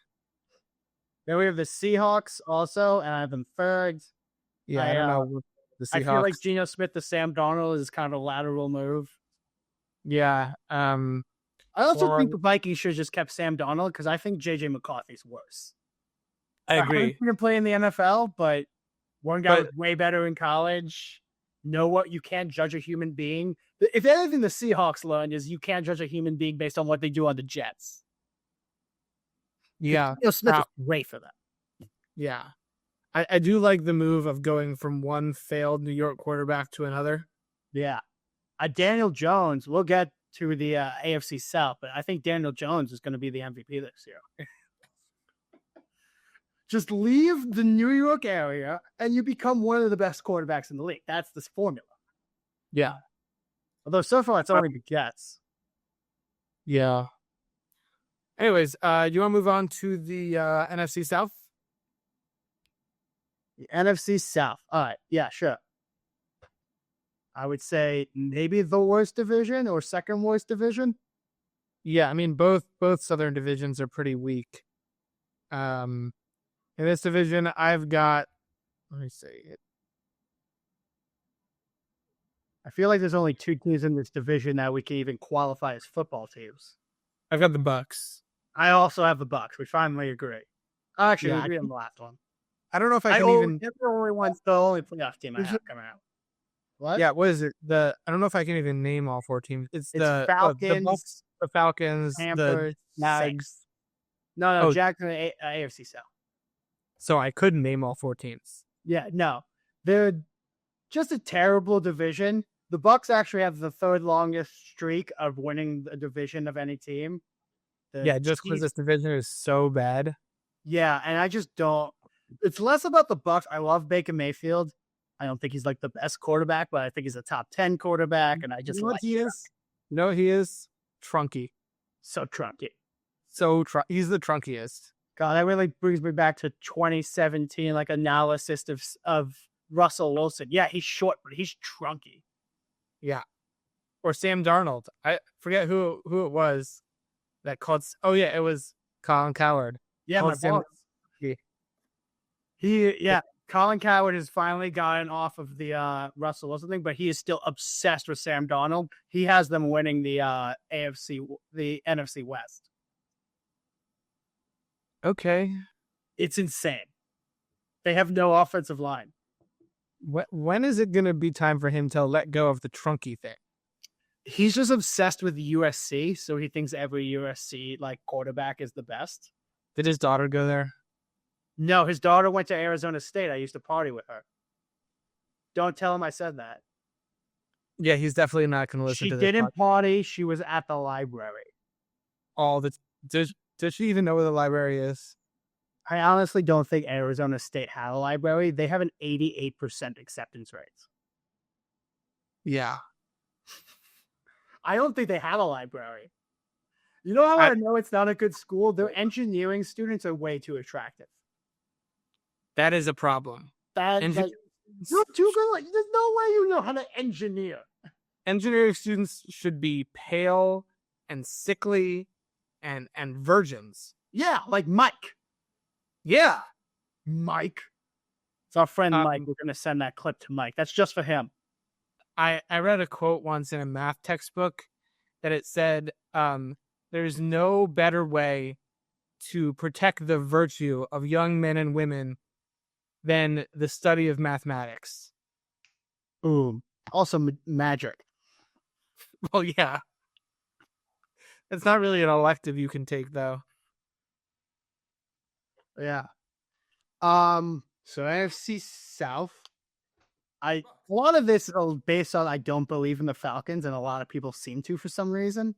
Then we have the Seahawks also, and I have them third. Yeah, I don't know. The Seahawks. I feel like Geno Smith to Sam Darnold is kind of a lateral move. Yeah. I also think the Vikings should have just kept Sam Darnold because I think J.J. McCarthy's worse. I agree. He can play in the NFL, but one guy was way better in college. Know what? You can't judge a human being. If anything, the Seahawks learned is you can't judge a human being based on what they do on the Jets. Yeah. Smith is great for that. Yeah. I do like the move of going from one failed New York quarterback to another. Yeah. Daniel Jones, we'll get to the AFC South, but I think Daniel Jones is going to be the MVP this year. Just leave the New York area and you become one of the best quarterbacks in the league. That's this formula. Yeah. Although so far it's only the Jets. Yeah. Anyways, do you want to move on to the NFC South? The NFC South. All right. Yeah, sure. I would say maybe the worst division or second worst division. Yeah, I mean both Southern divisions are pretty weak. In this division, I've got. Let me see it. I feel like there's only two teams in this division that we can even qualify as football teams. I've got the Bucks. I also have the Bucks. We finally agree. Actually, Yeah, we agree on the last one. I don't know if I can even. It's the only playoff team I have coming out. What? Yeah, what is it? I don't know if I can even name all 4 teams. It's the Falcons, the Bucks, the Falcons, Panthers, the Jags. No, Oh. Jackson, AFC South. So I couldn't name all 4 teams. Yeah, no, they're just a terrible division. The Bucks actually have the third longest streak of winning the division of any team. Just because this division is so bad. Yeah, and I just don't. It's less about the Bucks. I love Baker Mayfield. I don't think he's like the best quarterback, but I think he's a top 10 quarterback, and I just like he is. No, he is trunky. So trunky. He's the trunkiest. God, that really brings me back to 2017, like analysis of Russell Wilson. Yeah, he's short, but he's trunky. Yeah. Or Sam Darnold. I forget who it was that called. Oh yeah, it was Colin Cowherd. Yeah, my boss. Colin Cowherd has finally gotten off of the Russell Wilson thing, but he is still obsessed with Sam Darnold. He has them winning the NFC West. Okay. It's insane. They have no offensive line. When is it going to be time for him to let go of the trunky thing? He's just obsessed with USC, so he thinks every USC quarterback is the best. Did his daughter go there? No, his daughter went to Arizona State. I used to party with her. Don't tell him I said that. Yeah, he's definitely not going to listen to this. She didn't party. She was at the library. Does she even know where the library is? I honestly don't think Arizona State had a library. They have an 88% acceptance rate. Yeah. I don't think they have a library. You know how I know it's not a good school? Their engineering students are way too attractive. That is a problem. You're too good. There's no way you know how to engineer. Engineering students should be pale and sickly and virgins. Yeah, like Mike. Yeah. Mike. It's our friend Mike. We're going to send that clip to Mike. That's just for him. I read a quote once in a math textbook that it said, there's no better way to protect the virtue of young men and women than the study of mathematics. Ooh. Also magic. Well, yeah. It's not really an elective you can take, though. Yeah. So AFC South. A lot of this is based on I don't believe in the Falcons, and a lot of people seem to for some reason.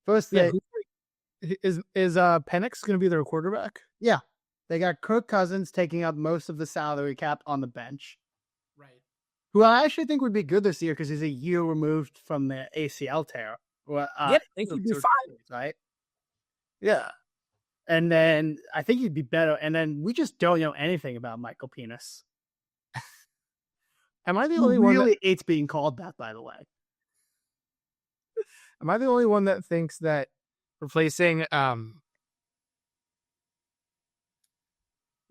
First, is Penix going to be their quarterback? Yeah, they got Kirk Cousins taking up most of the salary cap on the bench. Right. Who I actually think would be good this year because he's a year removed from the ACL tear. Well, I think he'd be fine, right? Yeah. And then I think he'd be better. And then we just don't know anything about Michael Penis. Am I the only one that hates being called that, by the way? Am I the only one that thinks that replacing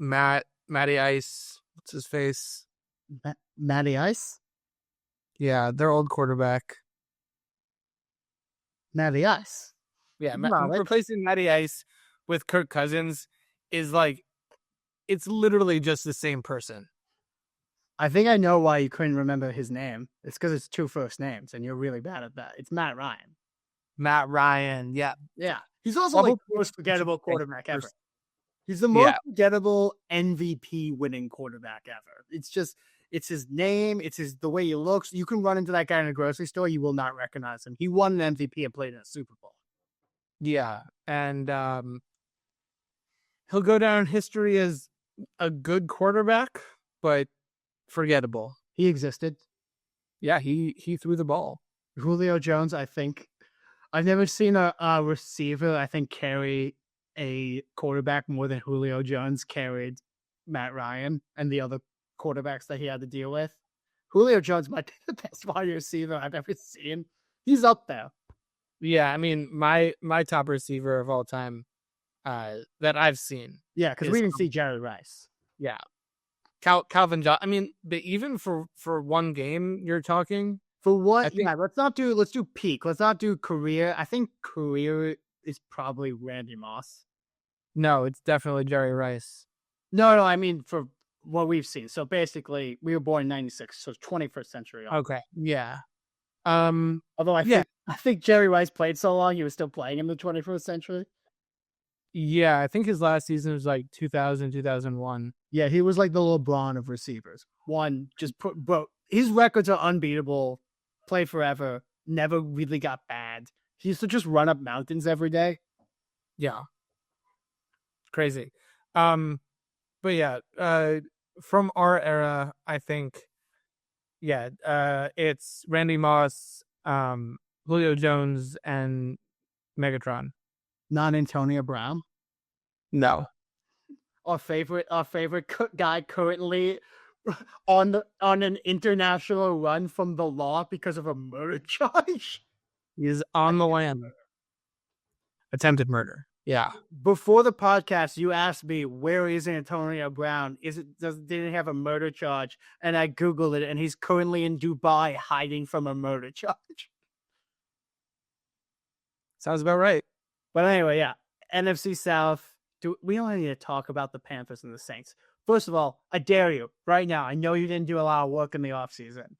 Matty Ice, what's his face? Matty Ice? Yeah, their old quarterback. Matty Ice. Yeah, replacing Matty Ice with Kirk Cousins is it's literally just the same person. I think I know why you couldn't remember his name. It's because it's 2 first names, and you're really bad at that. It's Matt Ryan. Matt Ryan, yeah. Yeah. He's also the most forgettable quarterback ever. He's the most forgettable MVP winning quarterback ever. It's his name. It's the way he looks. You can run into that guy in a grocery store. You will not recognize him. He won an MVP and played in a Super Bowl. Yeah. And he'll go down in history as a good quarterback, but forgettable. He existed. Yeah, he threw the ball. Julio Jones, I think. I've never seen a receiver, I think, carry a quarterback more than Julio Jones carried Matt Ryan and the other quarterbacks that he had to deal with. Julio Jones might be the best wide receiver I've ever seen. He's up there. Yeah, I mean, my top receiver of all time that I've seen. Yeah, because we didn't see Jerry Rice. Yeah. Calvin Johnson. I mean, but even for one game, you're talking for what? Yeah, let's do peak. Let's not do career. I think career is probably Randy Moss. No, it's definitely Jerry Rice. No, I mean for what we've seen. So basically, we were born in '96, so 21st century. Okay, yeah. Although I think Jerry Rice played so long, he was still playing in the 21st century. Yeah, I think his last season was like 2000, 2001. Yeah, he was like the LeBron of receivers. Bro, his records are unbeatable. Play forever. Never really got bad. He used to just run up mountains every day. Yeah. Crazy. But yeah, from our era, I think, it's Randy Moss, Julio Jones, and Megatron. Not Antonio Brown. No. Our favorite guy currently on an international run from the law because of a murder charge. He's on the lam. Attempted murder. Yeah. Before the podcast, you asked me, where is Antonio Brown? Did he have a murder charge? And I Googled it, and he's currently in Dubai hiding from a murder charge. Sounds about right. But anyway, yeah. NFC South. We only need to talk about the Panthers and the Saints. First of all, I dare you right now. I know you didn't do a lot of work in the offseason.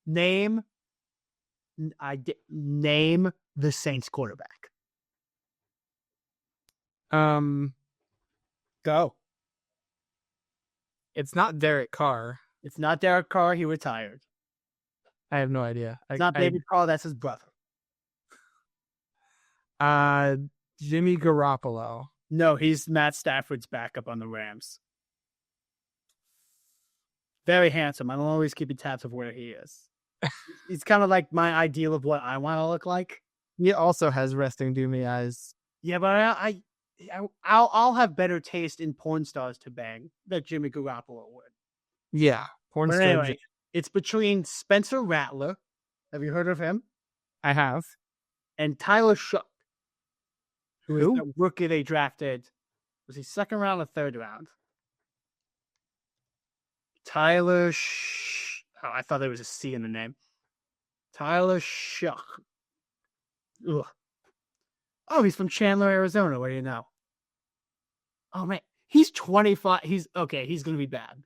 Name the Saints quarterback. Go. It's not Derek Carr. It's not Derek Carr. He retired. I have no idea. It's not David Carr. That's his brother. Jimmy Garoppolo. No, he's Matt Stafford's backup on the Rams. Very handsome. I don't always keep tabs of where he is. He's kind of like my ideal of what I want to look like. He also has resting doomy eyes. Yeah, but I'll have better taste in porn stars to bang than Jimmy Garoppolo would. Yeah, porn stars. Anyway, it's between Spencer Rattler. Have you heard of him? I have. And Tyler Shough. Who is the rookie they drafted? Was he second round or third round? Tyler I thought there was a C in the name. Tyler Shough. Ugh. Oh, he's from Chandler, Arizona. What do you know? Oh, man. He's 25. He's going to be bad.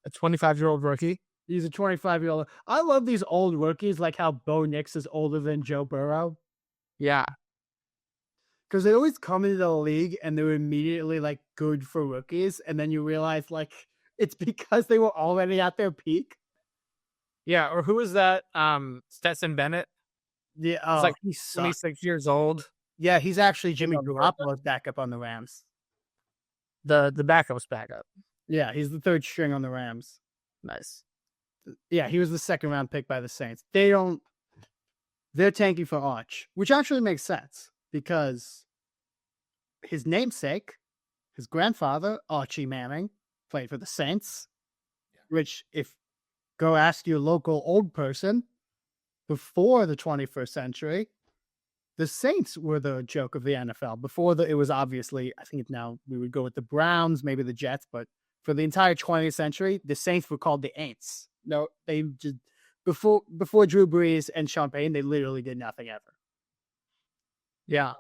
A 25-year-old rookie? He's a 25-year-old. I love these old rookies, like how Bo Nix is older than Joe Burrow. Yeah. Because they always come into the league and they're immediately like good for rookies. And then you realize like it's because they were already at their peak. Yeah. Or who was that? Stetson Bennett. Yeah. He's like he's 26 years old. Yeah. He's actually Jimmy Garoppolo's backup on the Rams. The backup's backup. Yeah. He's the third string on the Rams. Nice. Yeah. He was the second round pick by the Saints. They're tanking for Arch, which actually makes sense. Because his namesake, his grandfather, Archie Manning, played for the Saints, which if go ask your local old person, before the 21st century, the Saints were the joke of the NFL. Before it was obviously, I think now we would go with the Browns, maybe the Jets, but for the entire 20th century, the Saints were called the Aints. No, they just, before Drew Brees and Sean Payton, they literally did nothing ever. Yeah.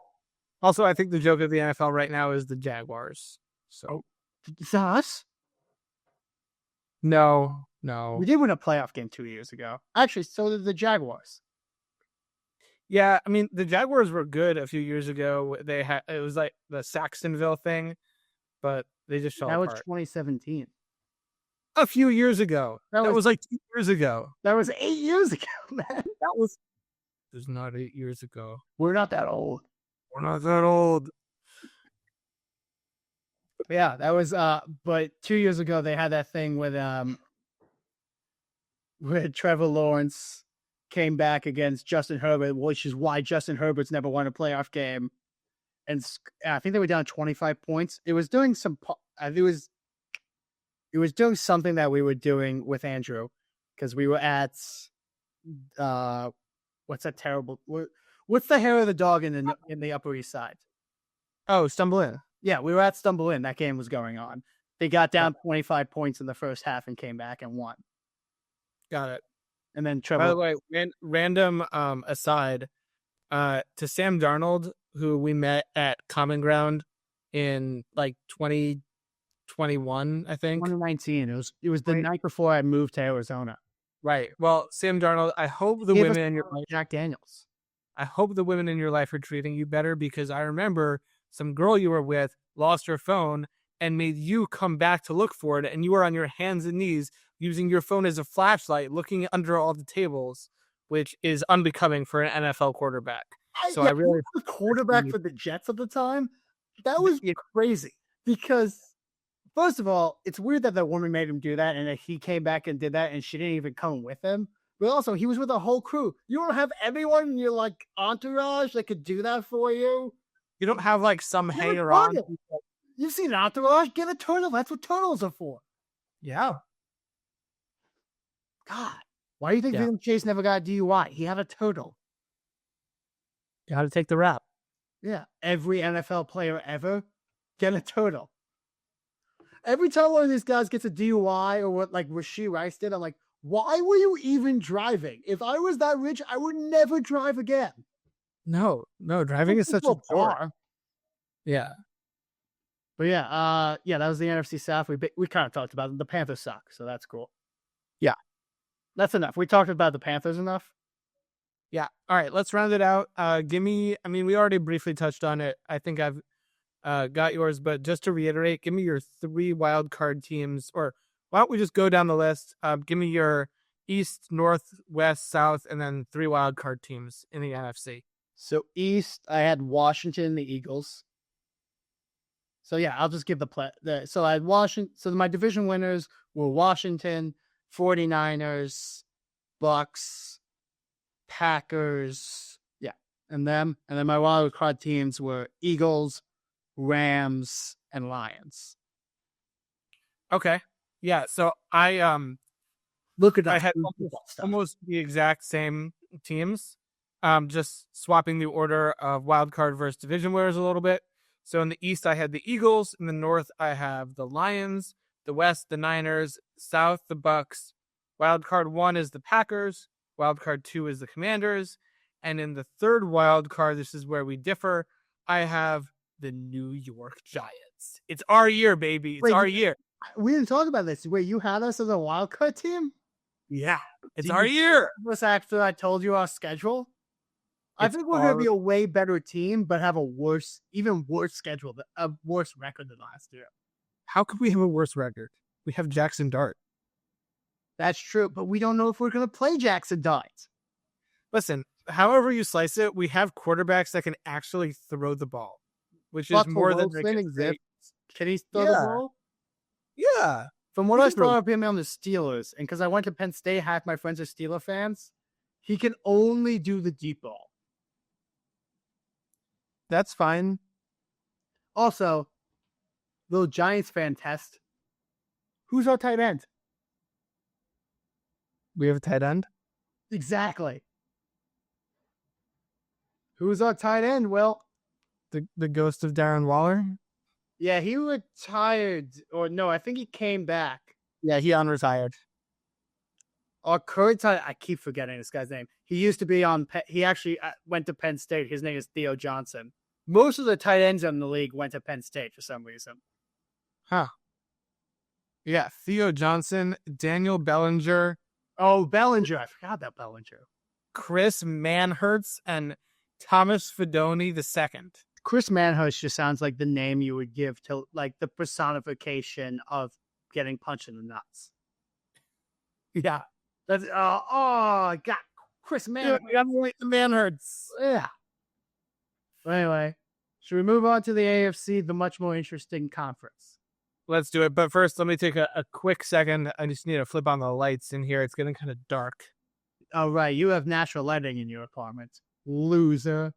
Also, I think the joke of the NFL right now is the Jaguars. So, is that us? No. We did win a playoff game 2 years ago. Actually, so did the Jaguars. Yeah, I mean, the Jaguars were good a few years ago. It was like the Saxonville thing, but they just fell apart. That was 2017. A few years ago. That was like 2 years ago. That was 8 years ago, man. It was not 8 years ago. We're not that old. Yeah, that was but 2 years ago they had that thing with where Trevor Lawrence came back against Justin Herbert, which is why Justin Herbert's never won a playoff game. And I think they were down 25 points. It was doing it was doing something that we were doing with Andrew, because we were at what's that terrible? What's the hair of the dog in the Upper East Side? Oh, Stumble In. Yeah, we were at Stumble In. That game was going on. They got down 25 points in the first half and came back and won. Got it. And then Trevor. By the way, random aside, to Sam Darnold, who we met at Common Ground in like 2021, I think. 2019. It was the night before I moved to Arizona. Right. Well, Sam Darnold, I hope the women in your life, Jack Daniels. I hope the women in your life are treating you better, because I remember some girl you were with lost her phone and made you come back to look for it, and you were on your hands and knees using your phone as a flashlight, looking under all the tables, which is unbecoming for an NFL quarterback. So I really the quarterback for the Jets at the time. That was crazy, because first of all, it's weird that the woman made him do that, and that he came back and did that, and she didn't even come with him. But also, he was with a whole crew. You don't have everyone in your like entourage that could do that for you. You don't have like some hanger on. You've seen Entourage. Get a turtle. That's what turtles are for. Yeah. God, why do you think William Chase never got a DUI? He had a turtle. You got to take the rap. Yeah, every NFL player ever get a turtle. Every time one of these guys gets a DUI, or what like Rashee Rice did, I'm like, why were you even driving? If I was that rich, I would never drive again. No, driving is such a chore. Yeah. But yeah, that was the NFC South. We kind of talked about it. The Panthers suck, so that's cool. Yeah. That's enough. We talked about the Panthers enough. Yeah. All right, let's round it out. We already briefly touched on it. I think I've got yours, but just to reiterate, give me your 3 wild card teams, or why don't we just go down the list? Give me your East, North, West, South, and then 3 wild card teams in the NFC. So East, I had Washington, the Eagles. So yeah, I'll just give so I had Washington. So my division winners were Washington, 49ers, Bucks, Packers. Yeah. And then my wild card teams were Eagles, Rams, and Lions. Okay. Yeah. So I I had almost the exact same teams. Just swapping the order of wild card versus division winners a little bit. So in the East, I had the Eagles. In the North, I have the Lions. The West, the Niners. South, the Bucks. Wild card 1 is the Packers. Wild card 2 is the Commanders. And in the third wild card, this is where we differ, I have the New York Giants. It's our year, baby. It's our year. We didn't talk about this. Wait, you had us as a wild card team? Yeah, it's our year. Was after I told you our schedule? I think we're going to be a way better team, but have even worse schedule, a worse record than last year. How could we have a worse record? We have Jackson Dart. That's true, but we don't know if we're going to play Jackson Dart. Listen, however you slice it, we have quarterbacks that can actually throw the ball, which is more than exists. Can he throw the ball? Yeah. From what I saw of him on the Steelers, and because I went to Penn State, half my friends are Steeler fans, he can only do the deep ball. That's fine. Also, little Giants fan test. Who's our tight end? We have a tight end? Exactly. Who's our tight end? Well, the ghost of Darren Waller? Yeah, he retired. Or no, I think he came back. Yeah, he unretired. Our current tight, I keep forgetting this guy's name. He used to be on, he actually went to Penn State. His name is Theo Johnson. Most of the tight ends in the league went to Penn State for some reason. Huh. Yeah, Theo Johnson, Daniel Bellinger. Oh, Bellinger. I forgot about Bellinger. Chris Manhertz and Thomas Fidone II. Chris Manhertz just sounds like the name you would give to like the personification of getting punched in the nuts. Yeah. That's God, Chris Manhertz. Yeah, the Manhertz. Yeah. But anyway, should we move on to the AFC, the much more interesting conference? Let's do it. But first, let me take a quick second. I just need to flip on the lights in here. It's getting kind of dark. Oh, right. You have natural lighting in your apartment. Loser.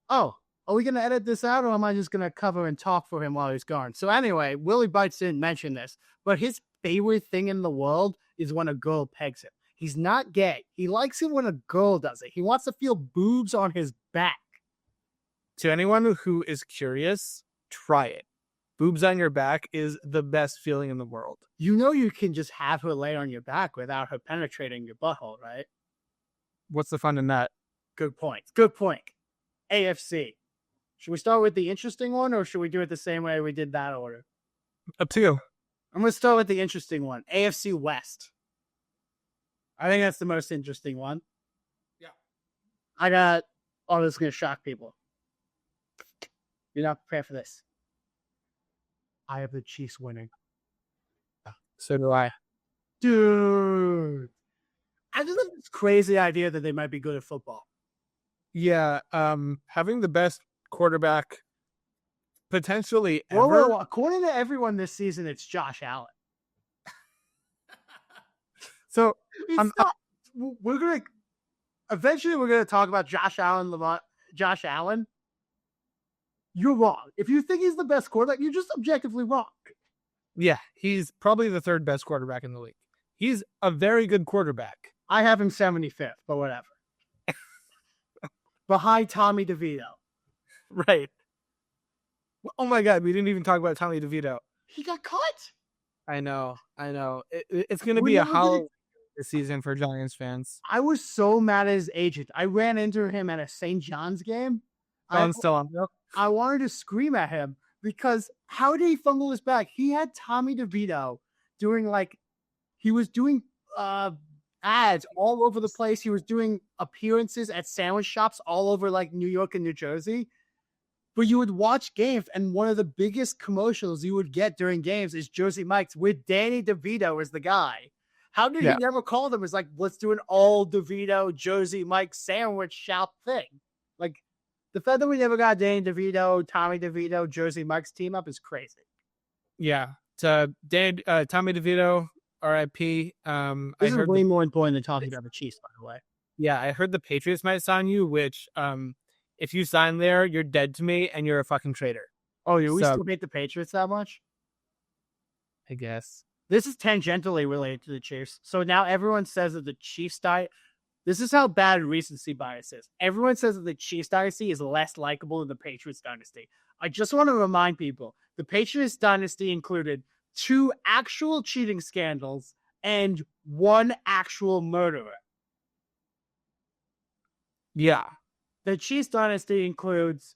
Oh, are we going to edit this out, or am I just going to cover and talk for him while he's gone? So anyway, Willie Bites didn't mention this, but his favorite thing in the world is when a girl pegs him. He's not gay. He likes it when a girl does it. He wants to feel boobs on his back. To anyone who is curious, try it. Boobs on your back is the best feeling in the world. You know you can just have her lay on your back without her penetrating your butthole, right? What's the fun in that? Good point. Good point. AFC. Should we start with the interesting one, or should we do it the same way we did that order? Up to you. I'm going to start with the interesting one. AFC West. I think that's the most interesting one. Yeah. This is going to shock people. You're not prepared for this. I have the Chiefs winning. So do I. Dude. I just have this crazy idea that they might be good at football. Yeah. Having the best quarterback potentially ever. Whoa. According to everyone this season, it's Josh Allen. So we're going to eventually talk about Josh Allen. You're wrong. If you think he's the best quarterback, you're just objectively wrong. Yeah, he's probably the third best quarterback in the league. He's a very good quarterback. I have him 75th, but whatever. Behind Tommy DeVito. Right. Oh my God, we didn't even talk about Tommy DeVito. He got cut. I know. It's going to be a hollow this season for Giants fans. I was so mad at his agent. I ran into him at a St. John's game. Still on. I wanted to scream at him because how did he fumble his back? He had Tommy DeVito doing he was doing ads all over the place. He was doing appearances at sandwich shops all over New York and New Jersey. But you would watch games, and one of the biggest commercials you would get during games is Jersey Mike's with Danny DeVito as the guy. How did he never call them as let's do an all DeVito Jersey Mike sandwich shop thing? The fact that we never got Danny DeVito, Tommy DeVito, Jersey Mike's team up is crazy. Yeah. Tommy DeVito, RIP. This is way more important than talking about the Chiefs, by the way. Yeah, I heard the Patriots might sign you, which if you sign there, you're dead to me and you're a fucking traitor. Oh, we still hate the Patriots that much? I guess. This is tangentially related to the Chiefs. So now everyone says that the Chiefs die. This is how bad recency bias is. Everyone says that the Chiefs dynasty is less likable than the Patriots dynasty. I just want to remind people, the Patriots dynasty included 2 actual cheating scandals and 1 actual murderer. Yeah. The Chiefs dynasty includes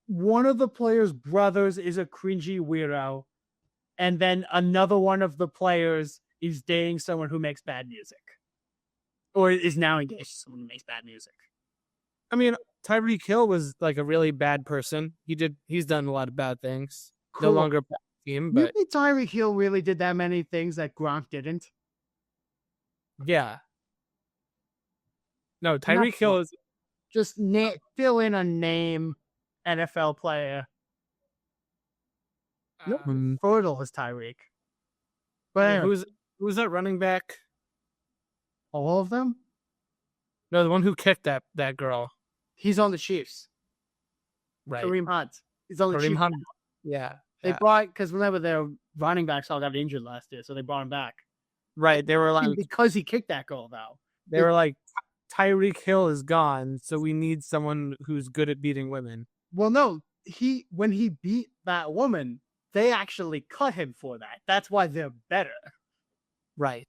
one of the players' brothers is a cringy weirdo, and then another one of the players is dating someone who makes bad music. Or is now engaged to someone who makes bad music. I mean, Tyreek Hill was a really bad person. He's done a lot of bad things. Cool. No longer part of the team, but you think Tyreek Hill really did that many things that Gronk didn't? Yeah. No, Tyreek Hill is just fill in a name NFL player. Fertile is Tyreek. But who's that running back? All of them? No, the one who kicked that girl. He's on the Chiefs. Right. Kareem Hunt. He's on the Chiefs. Hunt. Yeah. They brought, because remember their running backs all got injured last year, so they brought him back. Right. They were because he kicked that goal, though. They were like, Tyreek Hill is gone, so we need someone who's good at beating women. Well, no. When he beat that woman, they actually cut him for that. That's why they're better. Right.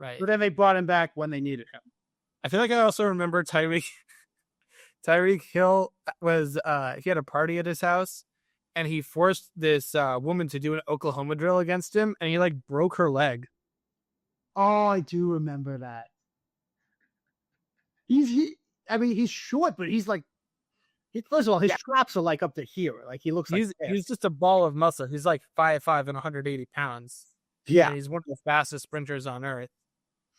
But then they brought him back when they needed him. I feel like I also remember Tyreek Hill was he had a party at his house, and he forced this woman to do an Oklahoma drill against him, and he broke her leg. Oh, I do remember that. He's short, but he's first of all, his straps are up to here. He looks he's just a ball of muscle. He's 5'5" and 180 pounds. Yeah. And he's one of the fastest sprinters on earth.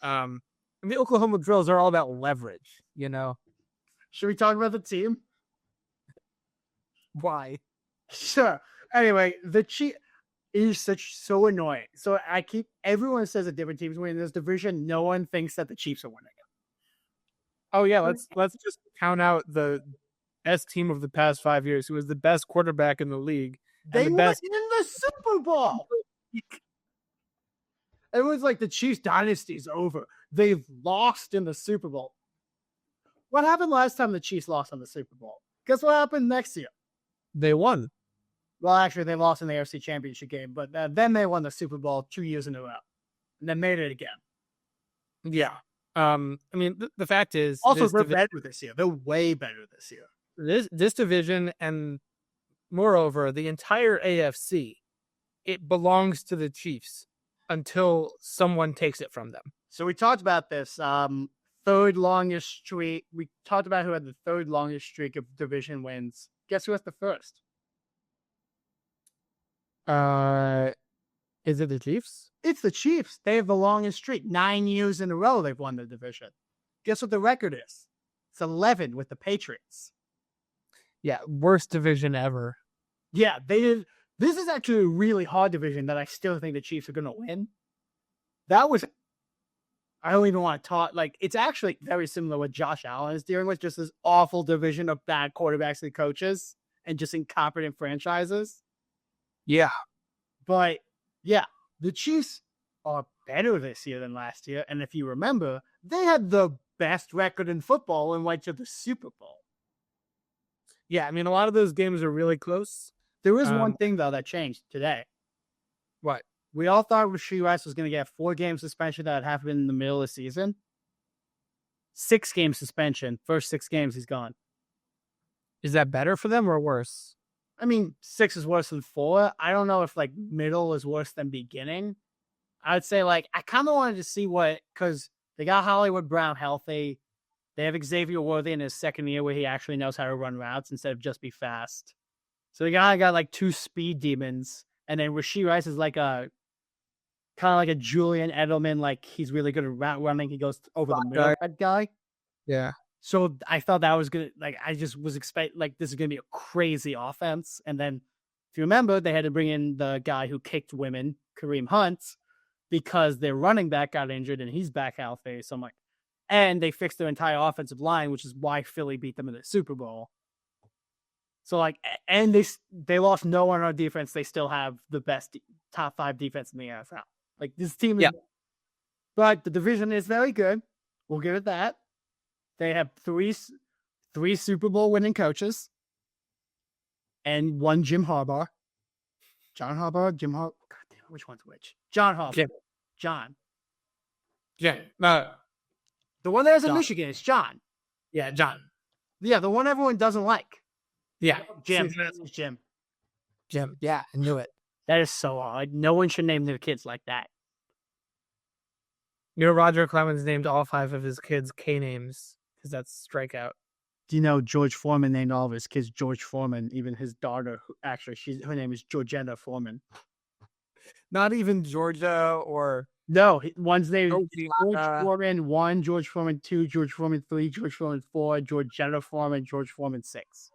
And the Oklahoma drills are all about leverage, Should we talk about the team? Why? Sure. Anyway, the Chiefs is so annoying. So everyone says that different teams win this division. No one thinks that the Chiefs are winning it. Oh yeah, let's just count out the best team of the past 5 years, who was the best quarterback in the league. They and the went best in the Super Bowl. Everyone's like, the Chiefs dynasty's over. They've lost in the Super Bowl. What happened last time the Chiefs lost on the Super Bowl? Guess what happened next year? They won. Well, actually, they lost in the AFC Championship game, but then they won the Super Bowl 2 years in a row, and then made it again. Yeah. I mean, the fact is, also they're better this year. They're way better this year. This division, and moreover, the entire AFC, it belongs to the Chiefs until someone takes it from them. So we talked about this third longest streak. We talked about who had the third longest streak of division wins. Guess who has the first? Is it the Chiefs? It's the Chiefs. They have the longest streak. 9 years in a row they've won the division. Guess what the record is? It's 11 with the Patriots. Yeah, worst division ever. Yeah, they did. This is actually a really hard division that I still think the Chiefs are going to win. I don't even want to talk. Like, it's actually very similar to what Josh Allen is dealing with, just this awful division of bad quarterbacks and coaches and just incompetent franchises. Yeah. But, yeah, the Chiefs are better this year than last year. And if you remember, they had the best record in football and went to the Super Bowl. Yeah, I mean, a lot of those games are really close. There is one thing, though, that changed today. What? We all thought Rashee Rice was going to get a 4-game suspension that happened in the middle of the season. 6-game suspension. First 6 games, he's gone. Is that better for them or worse? I mean, 6 is worse than 4. I don't know if, like, middle is worse than beginning. I would say, like, I kind of wanted to see because they got Hollywood Brown healthy. They have Xavier Worthy in his second year where he actually knows how to run routes instead of just be fast. So they got like 2 speed demons. And then Rashee Rice is like kind of like a Julian Edelman, like he's really good at route running. He goes over the middle, that guy. Yeah. So I thought that was good. Like, I just was expecting, like, this is going to be a crazy offense. And then, if you remember, they had to bring in the guy who kicked women, Kareem Hunt, because their running back got injured and he's back healthy. So I'm like, and they fixed their entire offensive line, which is why Philly beat them in the Super Bowl. So, like, and they lost no one on defense. They still have the best top 5 defense in the NFL. Like, this team is, but the division is very good. We'll give it that. They have three Super Bowl winning coaches and 1 Jim Harbaugh. John Harbaugh? Jim Harbaugh? God damn it, which one's which? John Harbaugh. Jim. John. Yeah. No. The one that is in Michigan is John. Yeah, John. Yeah, the one everyone doesn't like. Yeah. Jim. Jim. Yeah, I knew it. That is so hard. No one should name their kids like that. You know, Roger Clemens named all 5 of his kids K names because that's strikeout. Do you know George Foreman named all of his kids George Foreman? Even his daughter, actually, her name is Georgetta Foreman. Not even Georgia or... No, one's named George Foreman 1, George Foreman 2, George Foreman 3, George Foreman 4, Georgetta Foreman, George Foreman 6.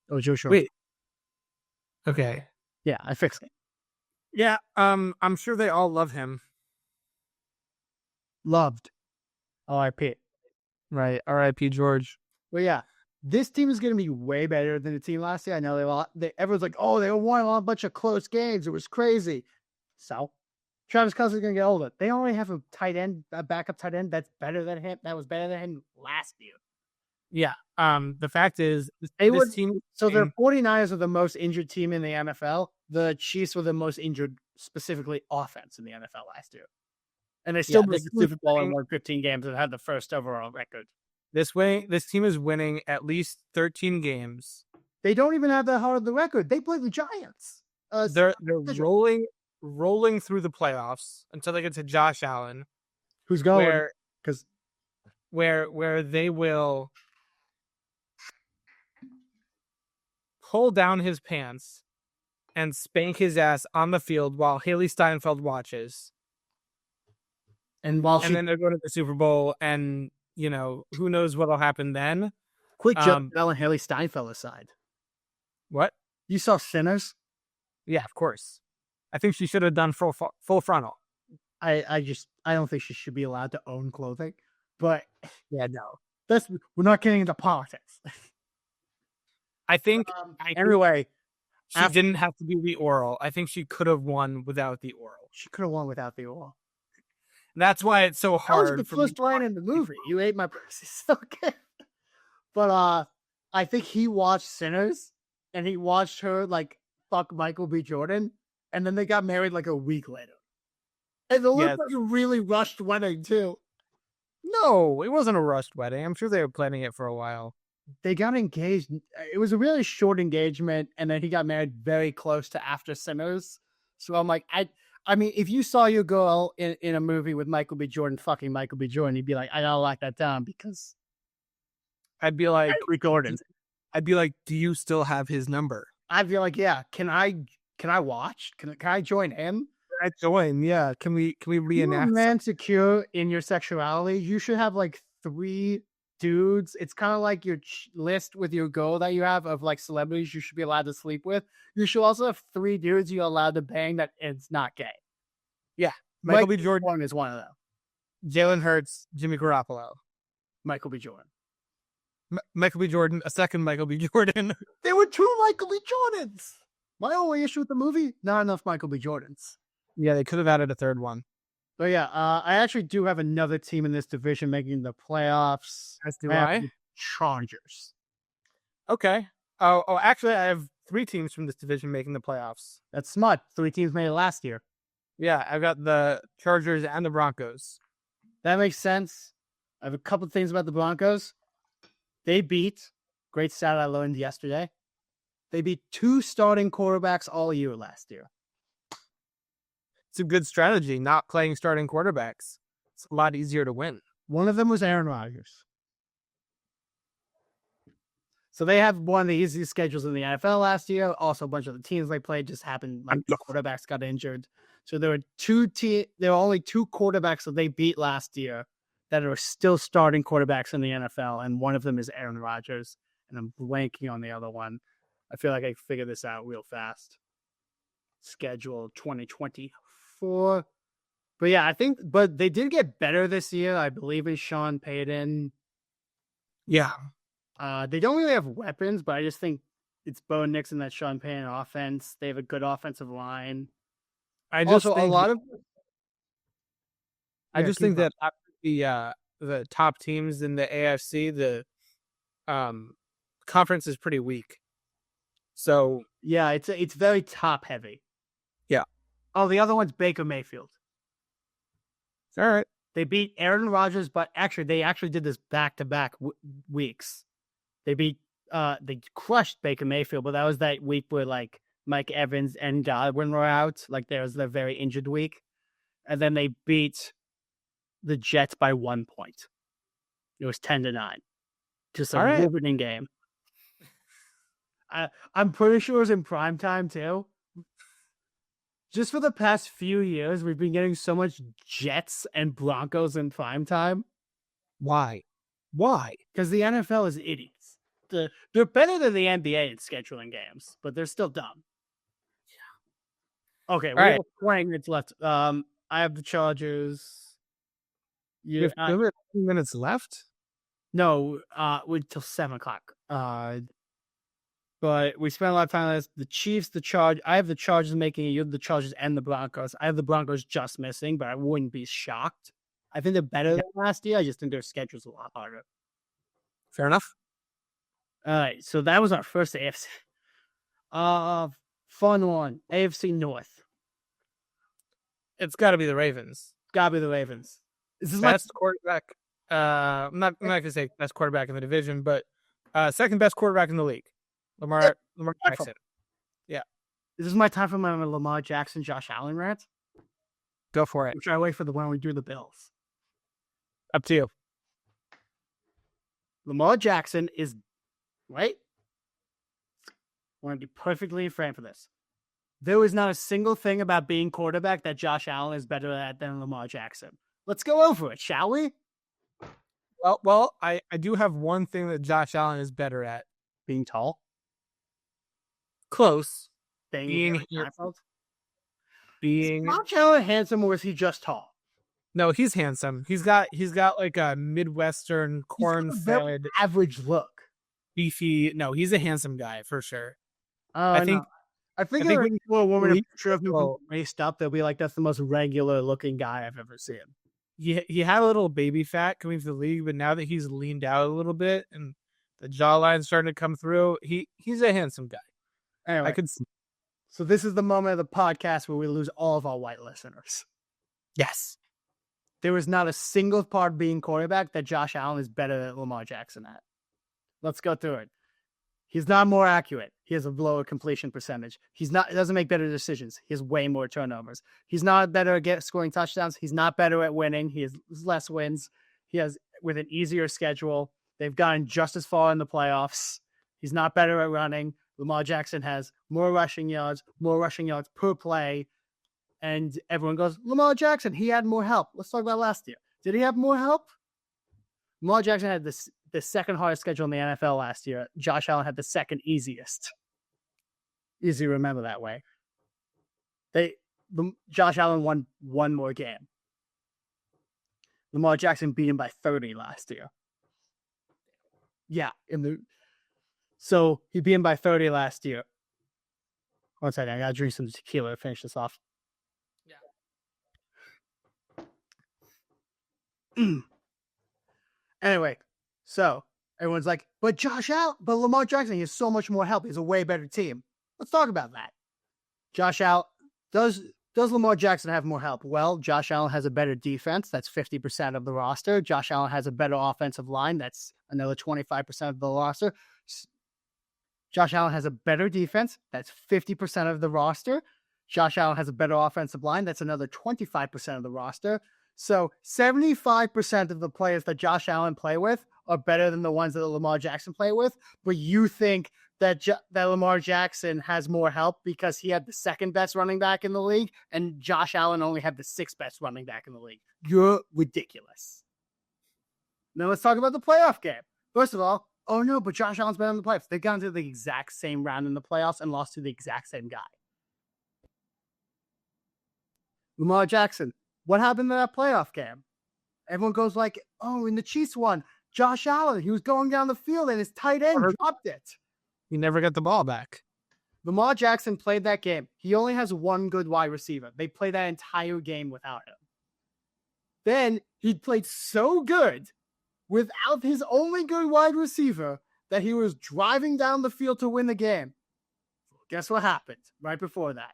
Oh, George Foreman. Wait. Okay. Yeah, I fixed it. Yeah, I'm sure they all love him. Loved. R.I.P. Right, R.I.P. George. Well, yeah, this team is going to be way better than the team last year. I know everyone's like, oh, they won a bunch of close games. It was crazy. So, Travis Kelce's going to get older. They only have a backup tight end that's better than him. That was better than him last year. Yeah. The fact is, their 49ers are the most injured team in the NFL. The Chiefs were the most injured, specifically offense in the NFL last year. And they still missed the Super Bowl and won 15 games and had the first overall record. This team is winning at least 13 games. They don't even have that hard of the record. They play the Giants. They're rolling through the playoffs until they get to Josh Allen, who's going where they will pull down his pants and spank his ass on the field while Haley Steinfeld watches. And then they're going to the Super Bowl, and you know who knows what'll happen then. Quick jump, Bell and Haley Steinfeld aside. What? You saw Sinners? Yeah, of course. I think she should have done full frontal. I don't think she should be allowed to own clothing, but Yeah, no. we're not getting into politics. I think Anyway, she didn't have to do the oral. I think she could have won without the oral. She could have won without the oral. That's why it's so hard. That was the first line in the movie. You ate my pussy so good. But I think he watched Sinners, and he watched her like fuck Michael B. Jordan, and then they got married like a week later. And it looked like a really rushed wedding too. No, it wasn't a rushed wedding. I'm sure they were planning it for a while. They got engaged. It was a really short engagement, and then he got married very close to after Sinners. So I'm like, I mean, if you saw your girl in a movie with Michael B. Jordan fucking Michael B. Jordan, you'd be like, I gotta lock that down because I'd be like, Jordan. I'd be like, do you still have his number? I'd be like, yeah. Can I watch? Can I join him? Can I join? Yeah. Can we reenact? Man, secure in your sexuality. You should have like 3 dudes. It's kind of like your list with your girl that you have of like celebrities you should be allowed to sleep with. You should also have 3 dudes you're allowed to bang that it's not gay. Yeah. Michael B. Jordan is one of them. Jalen Hurts, Jimmy Garoppolo. Michael B. Jordan. Michael B. Jordan, a second Michael B. Jordan. There were 2 Michael B. Jordans. My only issue with the movie, not enough Michael B. Jordans. Yeah, they could have added a third one. But yeah, I actually do have another team in this division making the playoffs. As do I. Chargers. Okay. Oh, actually, I have 3 teams from this division making the playoffs. That's smart. 3 teams made it last year. Yeah, I've got the Chargers and the Broncos. That makes sense. I have a couple of things about the Broncos. They beat, great stat I learned yesterday, they beat 2 starting quarterbacks all year last year. It's a good strategy, not playing starting quarterbacks. It's a lot easier to win. One of them was Aaron Rodgers. So they have one of the easiest schedules in the NFL last year. Also, a bunch of the teams they played just happened, like the quarterbacks got injured. So there were only 2 quarterbacks that they beat last year that are still starting quarterbacks in the NFL, and one of them is Aaron Rodgers, and I'm blanking on the other one. I feel like I can figure this out real fast. Schedule 2024. But yeah, but they did get better this year. I believe it's Sean Payton. Yeah. They don't really have weapons, but I just think it's Bo Nix and that Sean Payton offense. They have a good offensive line. I just think that the top teams in the AFC, the conference is pretty weak. So yeah, it's very top heavy. Yeah. Oh, the other one's Baker Mayfield. All right. They beat Aaron Rodgers, but they actually did this back-to-back weeks. They crushed Baker Mayfield, but that was that week where like Mike Evans and Godwin were out. Like there was the very injured week. And then they beat the Jets by 1 point. It was 10-9. Just a riveting game. I'm pretty sure it was in prime time too. Just for the past few years, we've been getting so much Jets and Broncos in prime time. Why? Because the NFL is idiots. They're better than the NBA in scheduling games, but they're still dumb. Yeah. Okay, we have 20 minutes left. I have the Chargers. You have 2 minutes left? No, until 7 o'clock. But we spent a lot of time on this. The Chiefs, I have the Chargers making it. You have the Chargers and the Broncos. I have the Broncos just missing, but I wouldn't be shocked. I think they're better than last year. I just think their schedule's a lot harder. Fair enough. All right, so that was our first AFC. Fun one. AFC North. It's got to be the Ravens. Got to be the Ravens. Is this best quarterback? I'm not going to say best quarterback in the division, but second best quarterback in the league. Lamar Jackson. Yeah. Is this my time for my Lamar Jackson, Josh Allen rant? Go for it. Or should I wait for the one we do the Bills? Up to you. Lamar Jackson is, right? I want to be perfectly frank for this. There was not a single thing about being quarterback that Josh Allen is better at than Lamar Jackson. Let's go over it, shall we? Well, I do have one thing that Josh Allen is better at. Being tall? Close. Being Being Josh Allen handsome, or is he just tall? No, he's handsome. He's got like a Midwestern corn-fed, average look. beefy. No, he's a handsome guy for sure. I think when a woman he- picture of him raced up, they'll be like, "That's the most regular looking guy I've ever seen." He had a little baby fat coming to the league, but now that he's leaned out a little bit and the jawline's starting to come through, he's a handsome guy. Anyway, I could see. So this is the moment of the podcast where we lose all of our white listeners. Yes. There is not a single part of being quarterback that Josh Allen is better than Lamar Jackson at. Let's go through it. He's not more accurate. He has a lower completion percentage. He doesn't make better decisions. He has way more turnovers. He's not better at scoring touchdowns. He's not better at winning. He has less wins. He has with an easier schedule. They've gotten just as far in the playoffs. He's not better at running. Lamar Jackson has more rushing yards per play. And everyone goes, Lamar Jackson, he had more help. Let's talk about last year. Did he have more help? Lamar Jackson had the second hardest schedule in the NFL last year. Josh Allen had the second easiest. Easy to remember that way. Josh Allen won one more game. Lamar Jackson beat him by 30 last year. Yeah. So he beat him by 30 last year. One second, I gotta drink some tequila to finish this off. Anyway, so everyone's like, but Lamar Jackson, he has so much more help. He's a way better team. Let's talk about that. Josh Allen, does Lamar Jackson have more help? Well, Josh Allen has a better defense. That's 50% of the roster. Josh Allen has a better offensive line. That's another 25% of the roster. Josh Allen has a better defense. That's 50% of the roster. Josh Allen has a better offensive line. That's another 25% of the roster. So 75% of the players that Josh Allen play with are better than the ones that Lamar Jackson play with. But you think that Lamar Jackson has more help because he had the second best running back in the league and Josh Allen only had the sixth best running back in the league. You're ridiculous. Now let's talk about the playoff game. First of all, oh no, but Josh Allen's better in the playoffs. They've gone to the exact same round in the playoffs and lost to the exact same guy. Lamar Jackson. What happened in that playoff game? Everyone goes like, oh, in the Chiefs won. Josh Allen, he was going down the field and his tight end dropped it. He never got the ball back. Lamar Jackson played that game. He only has one good wide receiver. They played that entire game without him. Then he played so good without his only good wide receiver that he was driving down the field to win the game. Guess what happened right before that?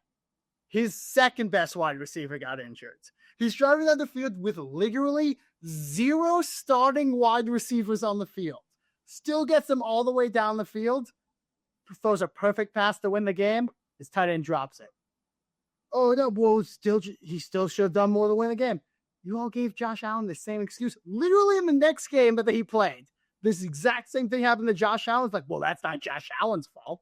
His second best wide receiver got injured. He's driving down the field with literally 0 starting wide receivers on the field. Still gets them all the way down the field. Throws a perfect pass to win the game. His tight end drops it. Oh no, well, he still should have done more to win the game. You all gave Josh Allen the same excuse. Literally in the next game that he played, this exact same thing happened to Josh Allen. It's like, well, that's not Josh Allen's fault.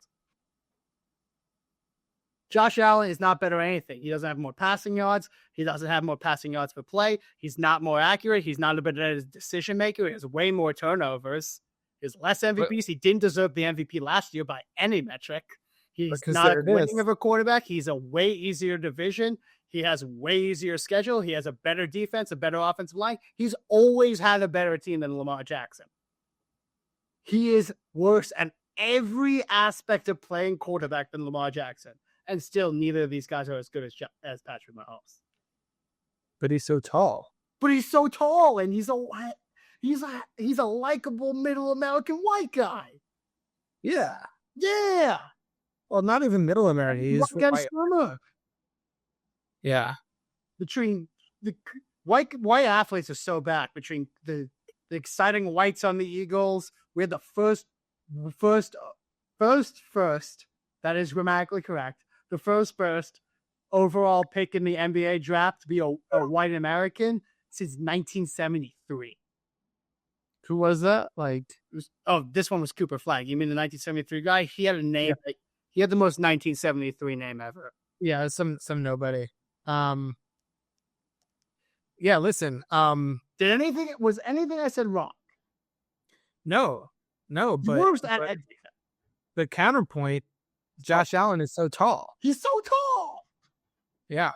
Josh Allen is not better at anything. He doesn't have more passing yards. He doesn't have more passing yards per play. He's not more accurate. He's not a better decision maker. He has way more turnovers. He has less MVPs. He didn't deserve the MVP last year by any metric. He's not a winning of a quarterback. He's a way easier division. He has a way easier schedule. He has a better defense, a better offensive line. He's always had a better team than Lamar Jackson. He is worse at every aspect of playing quarterback than Lamar Jackson. And still, neither of these guys are as good as Patrick Mahomes. But he's so tall. And he's a likable middle American white guy. Yeah. Yeah. Well, not even middle American. He's white. Yeah. Between the white athletes are so back. Between the exciting whites on the Eagles, we had the first. That is grammatically correct. The first overall pick in the NBA draft to be a white American since 1973. Who was that? This one was Cooper Flagg. You mean the 1973 guy? He had a name. Yeah. He had the most 1973 name ever. Yeah, some nobody. Yeah, listen. Was anything I said wrong? No, but at the counterpoint Josh Allen is so tall. He's so tall. Yeah.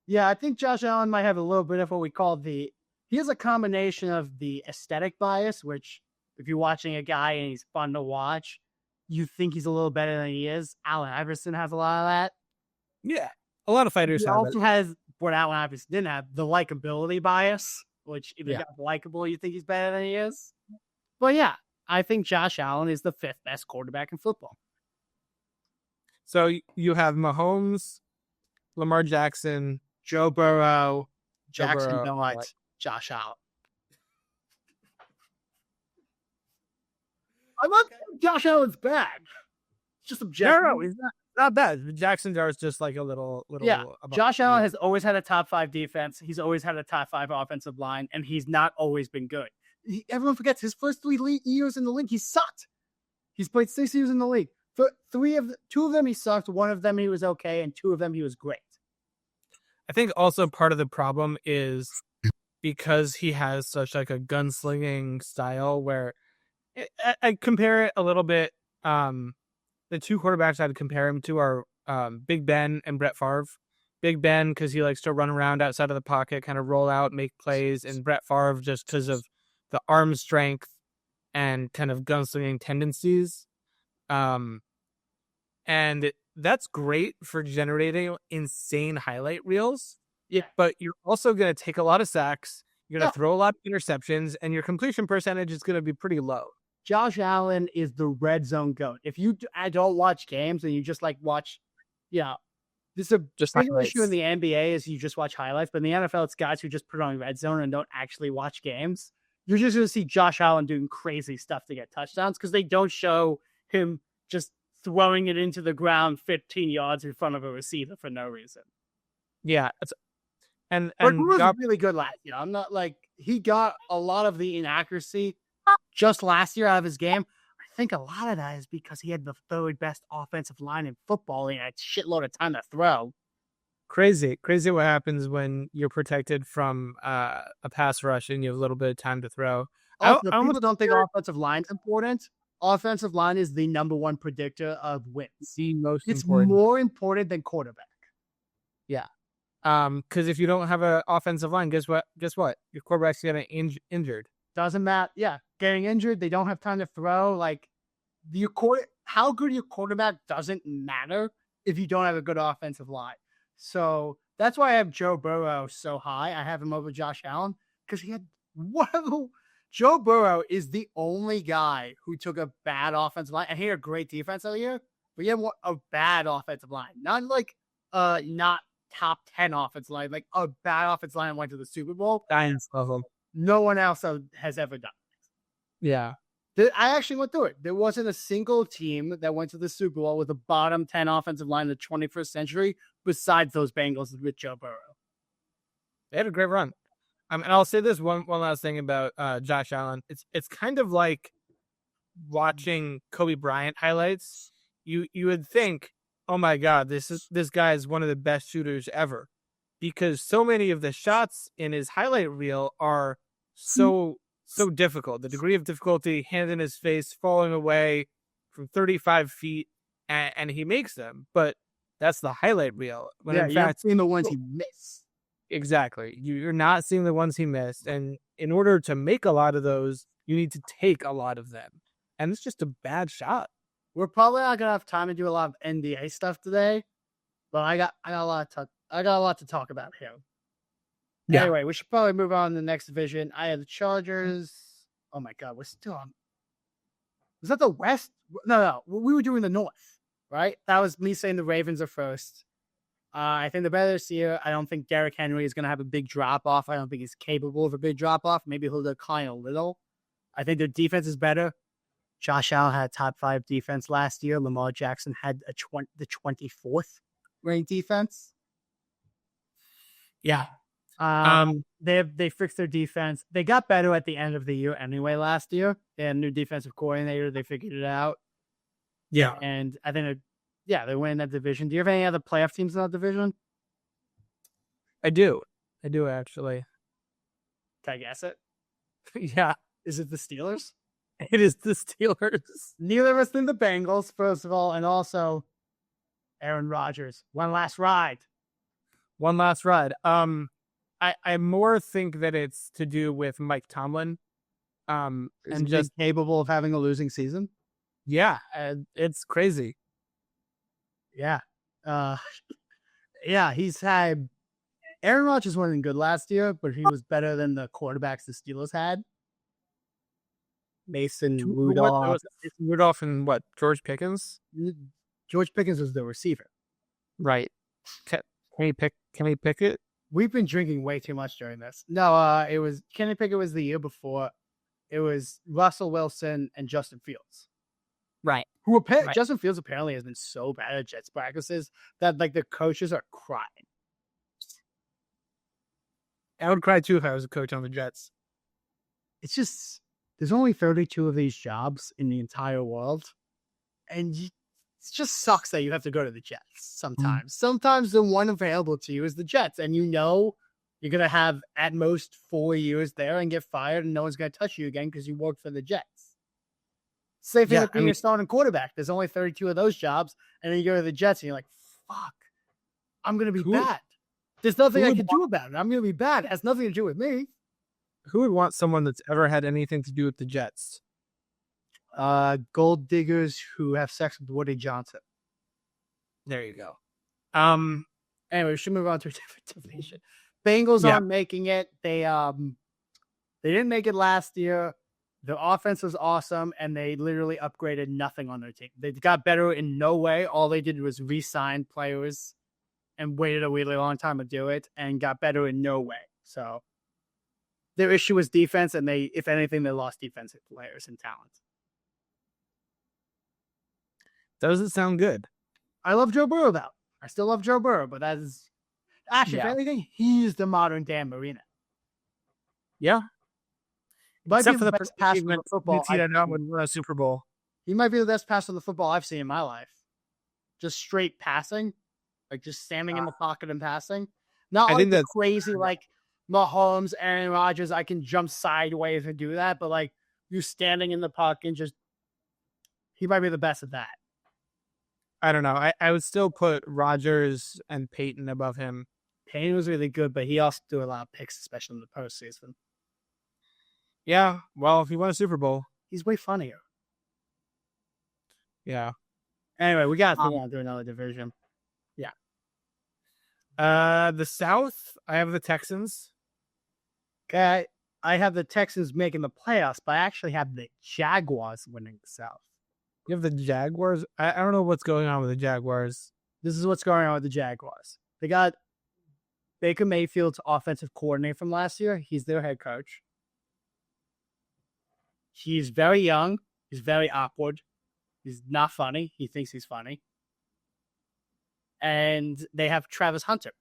Yeah, I think Josh Allen might have a little bit of what we call he has a combination of the aesthetic bias, which if you're watching a guy and he's fun to watch, you think he's a little better than he is. Allen Iverson has a lot of that. Yeah. A lot of fighters He have also it. has what Allen Iverson didn't have, the likability bias, which if he's likable, you think he's better than he is. But yeah, I think Josh Allen is the 5th best quarterback in football. So you have Mahomes, Lamar Jackson, Joe Burrow, Jackson Burrow, Delight, Josh Allen. I'm not Josh Allen's bad. It's just objective. No, he's not bad. Jackson Jarrett's just like a little. Yeah, Josh Allen has always had a top 5 defense. He's always had a top 5 offensive line, and he's not always been good. Everyone forgets his first 3 years in the league, he sucked. He's played 6 years in the league. For 2 of them, he sucked. 1 of them, he was okay, and 2 of them, he was great. I think also part of the problem is because he has such like a gunslinging style where I compare it a little bit. The 2 quarterbacks I'd compare him to are Big Ben and Brett Favre. Big Ben because he likes to run around outside of the pocket, kind of roll out, make plays, and Brett Favre just because of the arm strength and kind of gunslinging tendencies. And that's great for generating insane highlight reels. Yeah. But you're also going to take a lot of sacks. You're going to throw a lot of interceptions, and your completion percentage is going to be pretty low. Josh Allen is the red zone goat. If I don't watch games and you just like watch, this is a just big issue in the NBA is you just watch highlights, but in the NFL, it's guys who just put on red zone and don't actually watch games. You're just going to see Josh Allen doing crazy stuff to get touchdowns because they don't show him just throwing it into the ground 15 yards in front of a receiver for no reason. Yeah. And he was really good last year. I'm not like he got a lot of the inaccuracy just last year out of his game. I think a lot of that is because he had the 3rd best offensive line in football and had a shitload of time to throw. Crazy what happens when you're protected from a pass rush and you have a little bit of time to throw. Also, people don't think offensive line is important. Offensive line is the number 1 predictor of wins. It's more important than quarterback. Yeah. Because if you don't have an offensive line, guess what? Your quarterback's getting injured. Doesn't matter. Yeah, getting injured. They don't have time to throw. Like how good your quarterback doesn't matter if you don't have a good offensive line. So that's why I have Joe Burrow so high. I have him over Josh Allen because Joe Burrow is the only guy who took a bad offensive line and he had a great defense out here, but he had a bad offensive line. Not like not top 10 offensive line, like a bad offensive line went to the Super Bowl. Giants love them. No one else has ever done it. Yeah. I actually went through it. There wasn't a single team that went to the Super Bowl with a bottom 10 offensive line in the 21st century besides those Bengals with Joe Burrow. They had a great run. And I'll say this one last thing about Josh Allen. It's kind of like watching Kobe Bryant highlights. You would think, oh my God, this guy is one of the best shooters ever, because so many of the shots in his highlight reel are so difficult. The degree of difficulty, hand in his face, falling away from 35 feet, and he makes them. But that's the highlight reel. When in fact, seeing the ones he missed. Exactly. You're not seeing the ones he missed. And in order to make a lot of those, you need to take a lot of them. And it's just a bad shot. We're probably not gonna have time to do a lot of NBA stuff today, but I got a lot to talk about here. Yeah. Anyway, we should probably move on to the next division. I had the Chargers. Oh my God, we're still on. Was that the West? No. We were doing the North, right? That was me saying the Ravens are first. I think the better this year. I don't think Derrick Henry is going to have a big drop off. I don't think he's capable of a big drop off. Maybe he'll decline a little. I think their defense is better. Josh Allen had a top 5 defense last year. Lamar Jackson had the 24th ranked defense. Yeah. They fixed their defense. They got better at the end of the year anyway last year. They had a new defensive coordinator. They figured it out. Yeah. And I think they win that division. Do you have any other playoff teams in that division? I do actually. Can I guess it? Yeah. Is it the Steelers? It is the Steelers. Neither of us think the Bengals, first of all, and also Aaron Rodgers, one last ride. One last ride. I more think that it's to do with Mike Tomlin. And And just capable of having a losing season. it's crazy. Yeah. Yeah, he's had Aaron Rodgers wasn't good last year, but he was better than the quarterbacks the Steelers had. Mason Rudolph. Rudolph and what? George Pickens? George Pickens was the receiver. Right. Can we pick it? We've been drinking way too much during this. No, it was Kenny Pickett was the year before. It was Russell Wilson and Justin Fields. Right. Justin Fields apparently has been so bad at Jets practices that like the coaches are crying. I would cry too if I was a coach on the Jets. It's just there's only 32 of these jobs in the entire world, and it just sucks that you have to go to the Jets sometimes. Sometimes the one available to you is the Jets, and you know you're gonna have at most 4 years there and get fired, and no one's gonna touch you again because you worked for the Jets. Same thing with being a starting quarterback. There's only 32 of those jobs, and then you go to the Jets and you're like, fuck, I'm going to be bad. There's nothing I can do about it. I'm going to be bad. It has nothing to do with me. Who would want someone that's ever had anything to do with the Jets? Gold diggers who have sex with Woody Johnson. There you go. Anyway, we should move on to a different division. Bengals aren't making it. They didn't make it last year. The offense was awesome, and they literally upgraded nothing on their team. They got better in no way. All they did was re-sign players and waited a really long time to do it and got better in no way. So their issue was defense, and they, if anything, they lost defensive players and talent. Doesn't sound good. I love Joe Burrow, though. I still love Joe Burrow, but that is actually, if anything, he's the modern Dan Marino. Yeah. Except for the best pass in the football. Would win a Super Bowl. He might be the best passer in the football I've seen in my life. Just straight passing, like just standing in the pocket and passing. Not like the crazy like Mahomes, Aaron Rodgers. I can jump sideways and do that, but like you standing in the pocket and just he might be the best at that. I don't know. I would still put Rodgers and Peyton above him. Peyton was really good, but he also threw a lot of picks, especially in the postseason. Yeah, well, if he won a Super Bowl, he's way funnier. Yeah. Anyway, we got to move on to another division. Yeah. The South, I have the Texans. Okay, I have the Texans making the playoffs, but I actually have the Jaguars winning the South. You have the Jaguars? I don't know what's going on with the Jaguars. This is what's going on with the Jaguars. They got Baker Mayfield's offensive coordinator from last year. He's their head coach. He's very young. He's very awkward. He's not funny. He thinks he's funny. And they have Travis Hunter.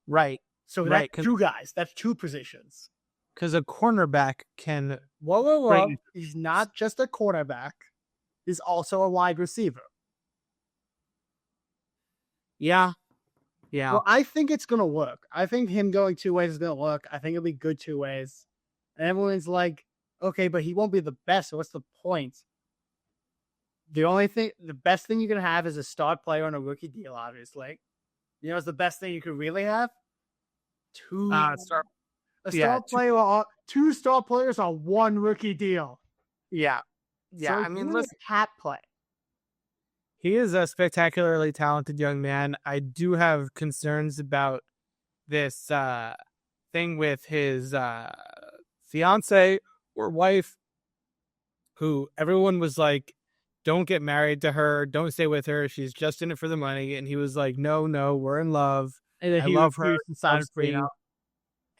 Right. So that's two guys. That's two positions. Because a cornerback can... Whoa. He's not just a quarterback. He's also a wide receiver. Yeah. Well, I think it's going to work. I think him going two ways is going to work. I think it'll be good two ways. And everyone's like, okay, but he won't be the best. So what's the point? The best thing you can have is a star player on a rookie deal, obviously. You know, it's the best thing you could really have. Two star players on one rookie deal. Yeah. So I mean, let's hat play. He is a spectacularly talented young man. I do have concerns about this thing with his fiance or wife, who everyone was like, don't get married to her, don't stay with her, she's just in it for the money. And he was like, no, we're in love. And I love her.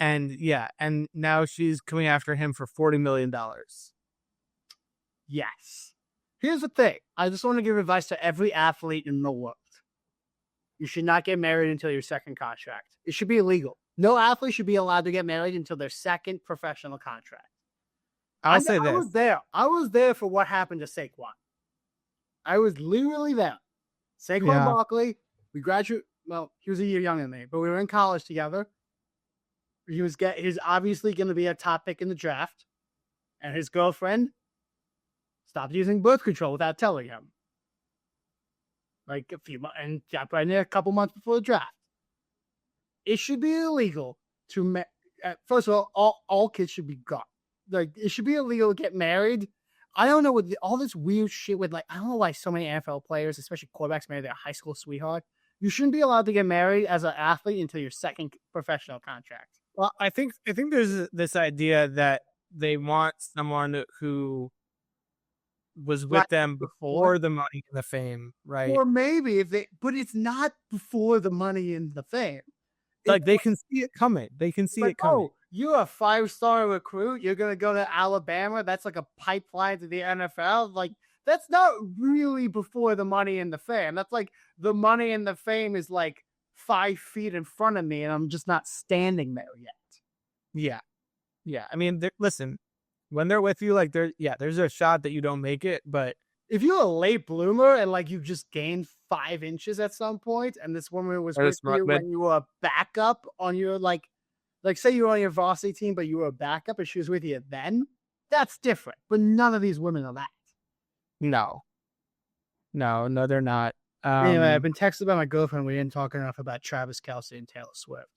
And and now she's coming after him for $40 million. Yes. Here's the thing. I just want to give advice to every athlete in the world. You should not get married until your second contract. It should be illegal. No athlete should be allowed to get married until their second professional contract. I'll say this. I was there for what happened to Saquon. I was literally there. Saquon Barkley, we graduated. Well, he was a year younger than me, but we were in college together. He's obviously going to be a top pick in the draft. And his girlfriend stopped using birth control without telling him. like and right there a couple months before the draft. It should be illegal to first of all kids should be gone. Like it should be illegal to get married. I don't know what all this weird shit with I don't know why so many NFL players, especially quarterbacks, marry their high school sweetheart. You shouldn't be allowed to get married as an athlete until your second professional contract. Well, I think there's this idea that they want someone who was with them before the money and the fame, right? Or maybe but it's not before the money and the fame. Like they can see it coming. They can see it coming. Oh, you're a 5-star recruit. You're gonna go to Alabama. That's like a pipeline to the NFL. Like that's not really before the money and the fame. That's like the money and the fame is like 5 feet in front of me, and I'm just not standing there yet. Yeah. I mean, listen, when they're with you, like there's a shot that you don't make it, but if you're a late bloomer and like you just gained 5 inches at some point, and this woman was with you when you were a backup on your like say you were on your varsity team, but you were a backup and she was with you then, that's different. But none of these women are that. No, they're not. Anyway, I've been texted by my girlfriend. We didn't talk enough about Travis Kelce and Taylor Swift.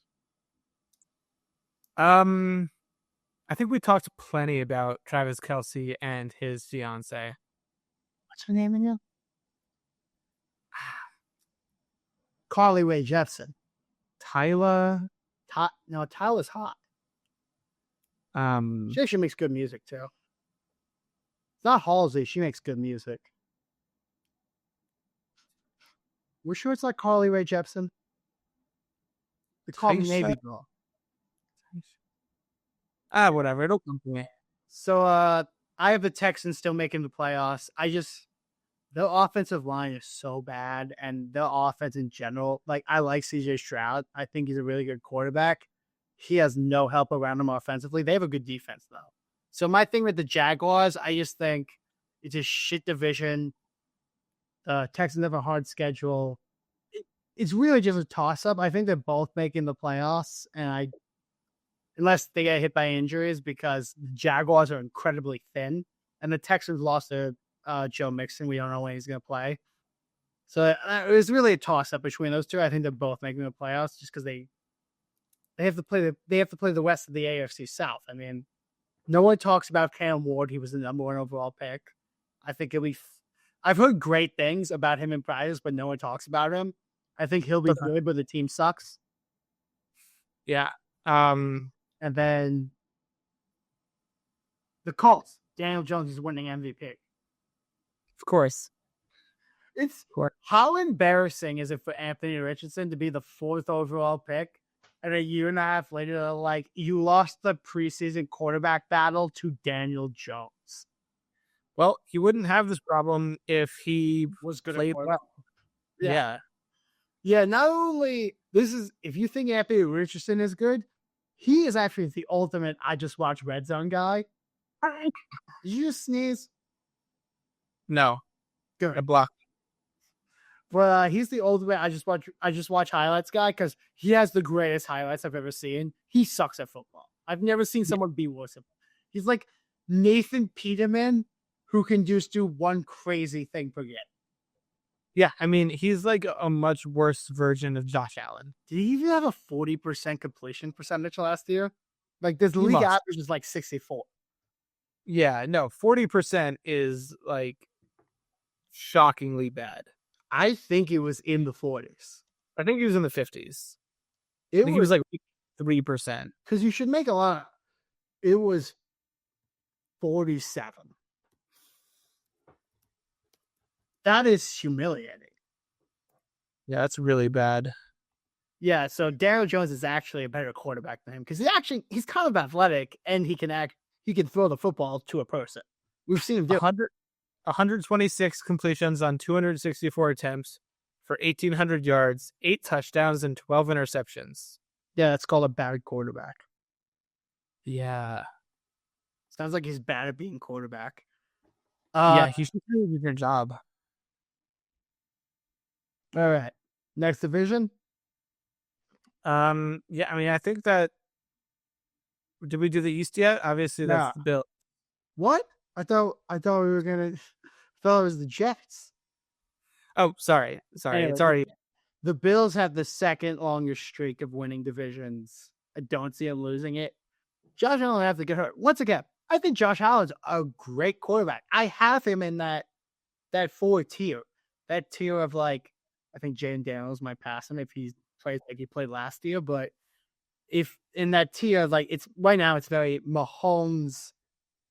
I think we talked plenty about Travis Kelce and his fiance. What's her name again? Carly Rae Jepsen. Tyler. No, Tyler's hot. She actually makes good music too. It's not Halsey. She makes good music. We're sure it's not Carly Rae Jepsen. They call me Navy Girl. Whatever. It'll come to me. So, I have the Texans still making the playoffs. Their offensive line is so bad, and their offense in general, like, I like CJ Stroud. I think he's a really good quarterback. He has no help around him offensively. They have a good defense, though. So my thing with the Jaguars, I just think it's a shit division. The Texans have a hard schedule. It's really just a toss-up. I think they're both making the playoffs, and unless they get hit by injuries, because the Jaguars are incredibly thin, and the Texans lost their Joe Mixon. We don't know when he's going to play. So it was really a toss-up between those two. I think they're both making the playoffs just because they have to play the rest of the AFC South. I mean, no one talks about Cam Ward. He was the number 1 overall pick. I think I've heard great things about him in practice, but no one talks about him. I think he'll be good, but the team sucks. Yeah. And then the Colts. Daniel Jones is winning MVP. Of course. How embarrassing is it for Anthony Richardson to be the 4th overall pick, and a year and a half later, like, you lost the preseason quarterback battle to Daniel Jones? Well, he wouldn't have this problem if he was good played well. Yeah. Not only if you think Anthony Richardson is good, he is actually the ultimate I just watch Red Zone guy. Did you just sneeze? No. Good. I blocked. But he's the ultimate I just watch highlights guy, because he has the greatest highlights I've ever seen. He sucks at football. I've never seen someone be worse at football. He's like Nathan Peterman, who can just do one crazy thing per game. Yeah, I mean, he's like a much worse version of Josh Allen. Did he even have a 40% completion percentage last year? Like, this league average is like 64. Yeah, no, 40% is like shockingly bad. I think it was in the 40s. I think he was in the 50s. He was like 3%. Because you should make a lot. It was 47. That is humiliating. Yeah, that's really bad. Yeah, so Daniel Jones is actually a better quarterback than him, because he's kind of athletic, and he can throw the football to a person. We've seen him do 126 completions on 264 attempts for 1,800 yards, 8 touchdowns, and 12 interceptions. Yeah, that's called a bad quarterback. Yeah. Sounds like he's bad at being quarterback. Yeah, he should do a good job. All right. Next division? Yeah, I mean, I think that... Did we do the East yet? Obviously, that's the Bills. What? I thought we were gonna. I thought it was the Jets. Oh, sorry. Anyway, It's already. the Bills have the second longest streak of winning divisions. I don't see them losing it. Josh Allen have to get hurt. Once again, I think Josh Allen's a great quarterback. I have him in that 4 tier. That tier of like, I think Jaden Daniels might pass him if he plays like he played last year. But if in that tier, like it's right now, it's very Mahomes,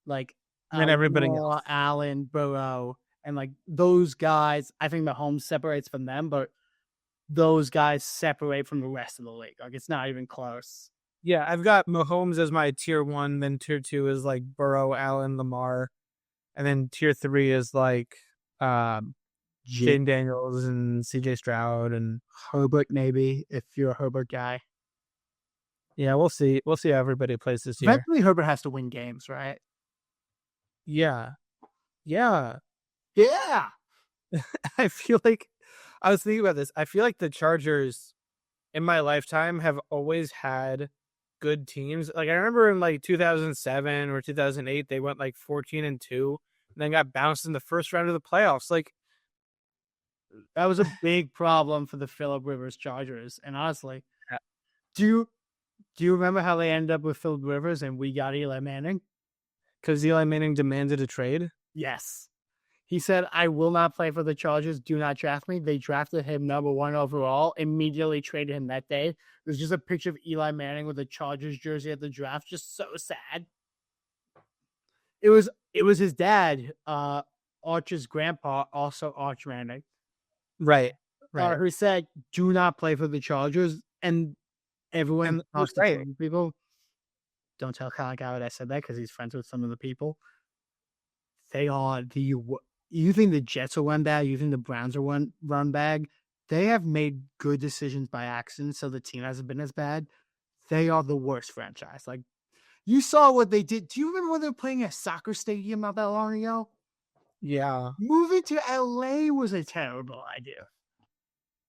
like And everybody else. Allen, Burrow, and like those guys. I think Mahomes separates from them, but those guys separate from the rest of the league. Like it's not even close. Yeah, I've got Mahomes as my tier 1, then tier 2 is like Burrow, Allen, Lamar, and then tier 3 is like Jaden Daniels and CJ Stroud and Herbert, maybe if you're a Herbert guy. Yeah, we'll see. We'll see how everybody plays this year. Eventually, Herbert has to win games, right? Yeah. I feel like I was thinking about this. I feel like the Chargers in my lifetime have always had good teams. Like I remember in like 2007 or 2008, they went like 14-2 and then got bounced in the first round of the playoffs. Like that was a big problem for the Phillip Rivers Chargers. And honestly, do you remember how they ended up with Phillip Rivers and we got Eli Manning? Because Eli Manning demanded a trade? Yes. He said, I will not play for the Chargers. Do not draft me. They drafted him number 1 overall, immediately traded him that day. There's just a picture of Eli Manning with a Chargers jersey at the draft. Just so sad. It was his dad, Arch's grandpa, also Arch Manning. Right. Who said, do not play for the Chargers. And everyone talks to people. Don't tell Kyle Gallagher I said that because he's friends with some of the people. They are you think the Jets will run bad? You think the Browns will run bad? They have made good decisions by accident, so the team hasn't been as bad. They are the worst franchise. Like, you saw what they did. Do you remember when they were playing at a soccer stadium not that long ago? Yeah. Moving to LA was a terrible idea.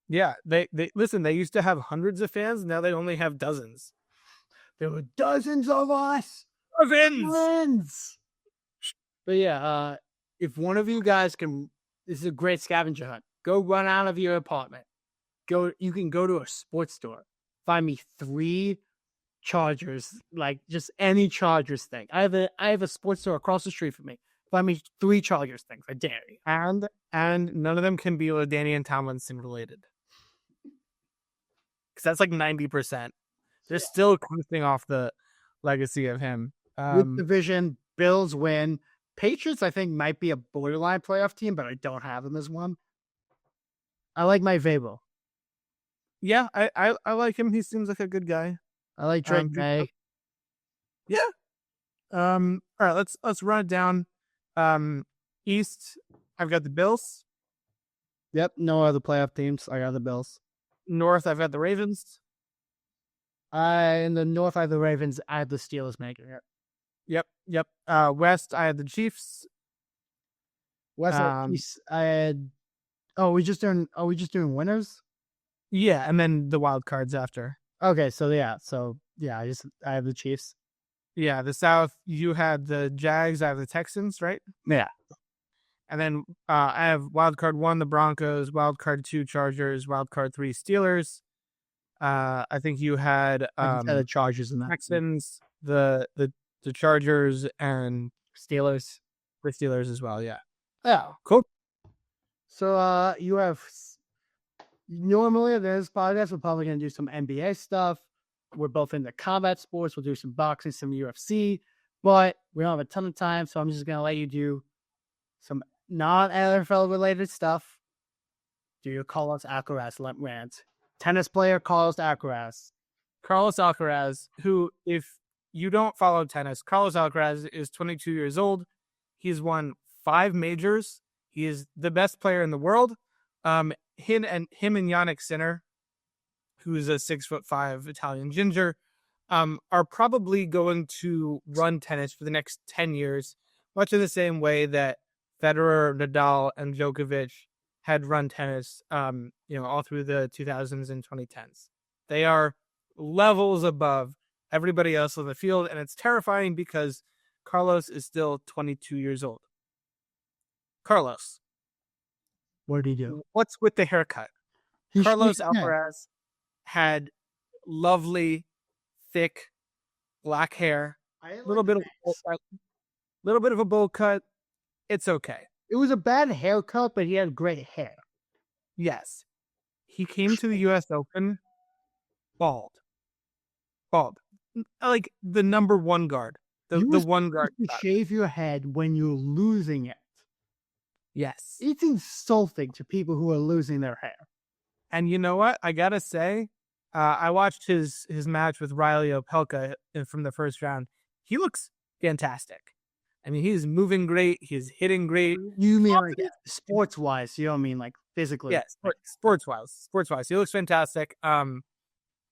Yeah. They listen, they used to have hundreds of fans. Now they only have dozens. There were dozens of us. Dozens! But yeah, if one of you guys can, this is a great scavenger hunt. Go run out of your apartment. You can go to a sports store. Find me 3 Chargers, like just any Chargers thing. I have a sports store across the street from me. Find me 3 Chargers things. I dare you. And none of them can be LaDainian Tomlinson related. Because that's like 90%. They're still coasting off the legacy of him. With division, Bills win. Patriots, I think, might be a borderline playoff team, but I don't have them as one. I like Mike Vrabel. Yeah, I like him. He seems like a good guy. I like Drake May. Yeah. All right, let's run it down. East, I've got the Bills. Yep, no other playoff teams. I got the Bills. North, I've got the Ravens. In the North, I have the Ravens. I have the Steelers making it. Yep. West, I had the Chiefs. West, I had. Are we just doing winners? Yeah, and then the wild cards after. Okay, so I have the Chiefs. Yeah, the South, you had the Jags. I have the Texans, right? Yeah. And then I have wild card 1, the Broncos. Wild card 2, Chargers. Wild card 3, Steelers. I think you had the Chargers in that. Texans, the Chargers, and Steelers. The Steelers as well. Yeah. Yeah. Cool. So you have normally this podcast we're probably gonna do some NBA stuff. We're both into combat sports. We'll do some boxing, some UFC, but we don't have a ton of time, so I'm just gonna let you do some non-NFL related stuff. Do your Carlos Alcaraz rant. Tennis player Carlos Alcaraz. Carlos Alcaraz, who, if you don't follow tennis, Carlos Alcaraz is 22 years old. He's won 5 majors. He is the best player in the world. Him and Yannick Sinner, who's a 6'5" Italian ginger, are probably going to run tennis for the next 10 years, much in the same way that Federer, Nadal, and Djokovic had run tennis, all through the 2000s and 2010s. They are levels above everybody else on the field, and it's terrifying because Carlos is still 22 years old. Carlos, What did he do? What's with the haircut? He Carlos shaved his head. Alcaraz had lovely, thick, black hair. Little bit of a bowl cut. It's okay. It was a bad haircut, but he had great hair. Yes. He came to the U.S. Open bald. Like the number one guard. The one guard. You shave your head when you're losing it. Yes. It's insulting to people who are losing their hair. And you know what? I gotta say, I watched his match with Riley Opelka from the first round. He looks fantastic. I mean, he's moving great. He's hitting great. You mean like sports-wise? You don't mean like physically? Yeah, sports-wise. He looks fantastic.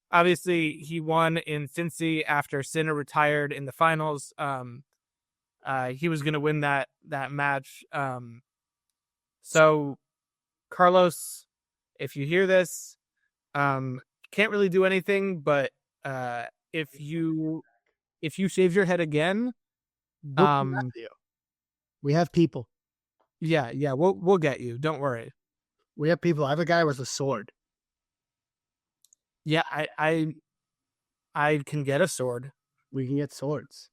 Obviously, he won in Cincy after Sinner retired in the finals. He was going to win that match. So, Carlos, if you hear this, can't really do anything. But if you shave your head again, we have people. Yeah, we'll get you. Don't worry. We have people. I have a guy with a sword. Yeah, I can get a sword. We can get swords.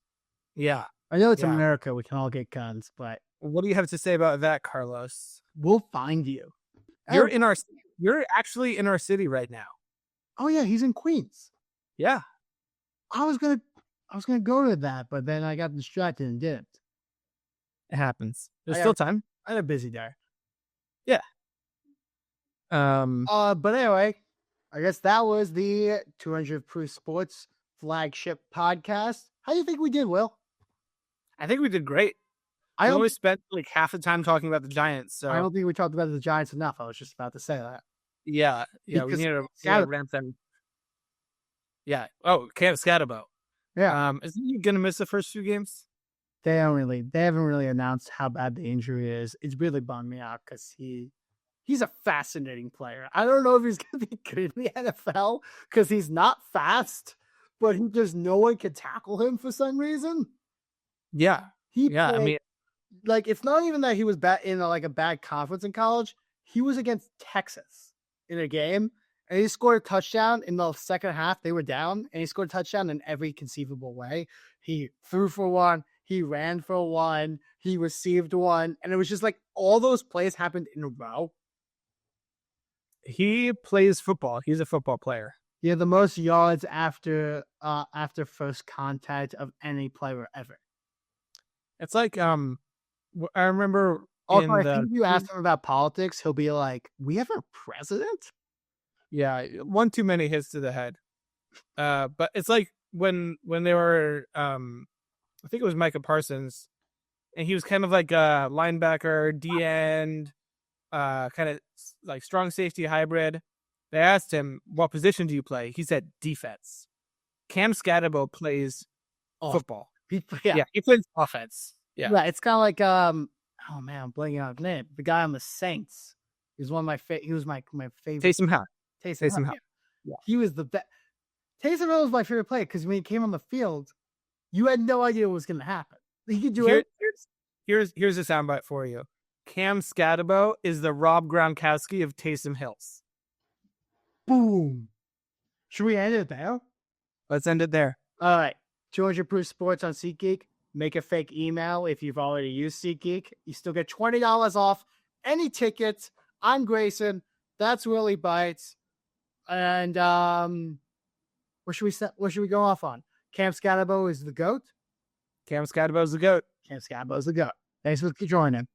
Yeah. I know it's America. We can all get guns, but what do you have to say about that, Carlos? We'll find you. You're actually in our city right now. Oh yeah, he's in Queens. Yeah. I was gonna go to that, but then I got distracted and didn't. It happens. There's still time. I had a busy day. Yeah. But anyway, I guess that was the 200 Proof Sports flagship podcast. How do you think we did, Will? I think we did great. I always spent like half the time talking about the Giants. So I don't think we talked about the Giants enough. I was just about to say that. Yeah. We need to ramp them. Yeah. Oh, Cam Scatterbo. Yeah. Isn't he gonna miss the first few games? They haven't really announced how bad the injury is. It's really bummed me out because he's a fascinating player. I don't know if he's gonna be good in the NFL because he's not fast, but no one can tackle him for some reason. Yeah. I mean, like it's not even that he was bad in a bad conference in college. He was against Texas in a game, and he scored a touchdown in the second half. They were down, and he scored a touchdown in every conceivable way. He threw for one. He ran for one. He received one. And it was just like all those plays happened in a row. He plays football. He's a football player. He had the most yards after first contact of any player ever. It's like, I remember. I think if you ask him about politics, he'll be like, "We have a president?" Yeah, one too many hits to the head. But it's like when they were, I think it was Micah Parsons, and he was kind of like a linebacker, D-end, kind of like strong safety hybrid. They asked him, "What position do you play?" He said, "Defense." Cam Scatterbo plays football. He plays offense. Yeah, it's kind of like oh man, I'm blanking out his name. The guy on the Saints. He was one of my he was my favorite. Taysom Hill. Yeah. He was the best. Taysom Hill was my favorite player because when he came on the field, you had no idea what was going to happen. He could do it. Here's a soundbite for you. Cam Scatterbo is the Rob Gronkowski of Taysom Hills. Boom. Should we end it there? Let's end it there. All right. 200 Proof Sports on SeatGeek. Make a fake email if you've already used SeatGeek. You still get $20 off any tickets. I'm Grayson. That's Willie Bites. And what should we go off on? Cam Scatterbo is the GOAT. Cam Scatterbo is the GOAT. Thanks for joining.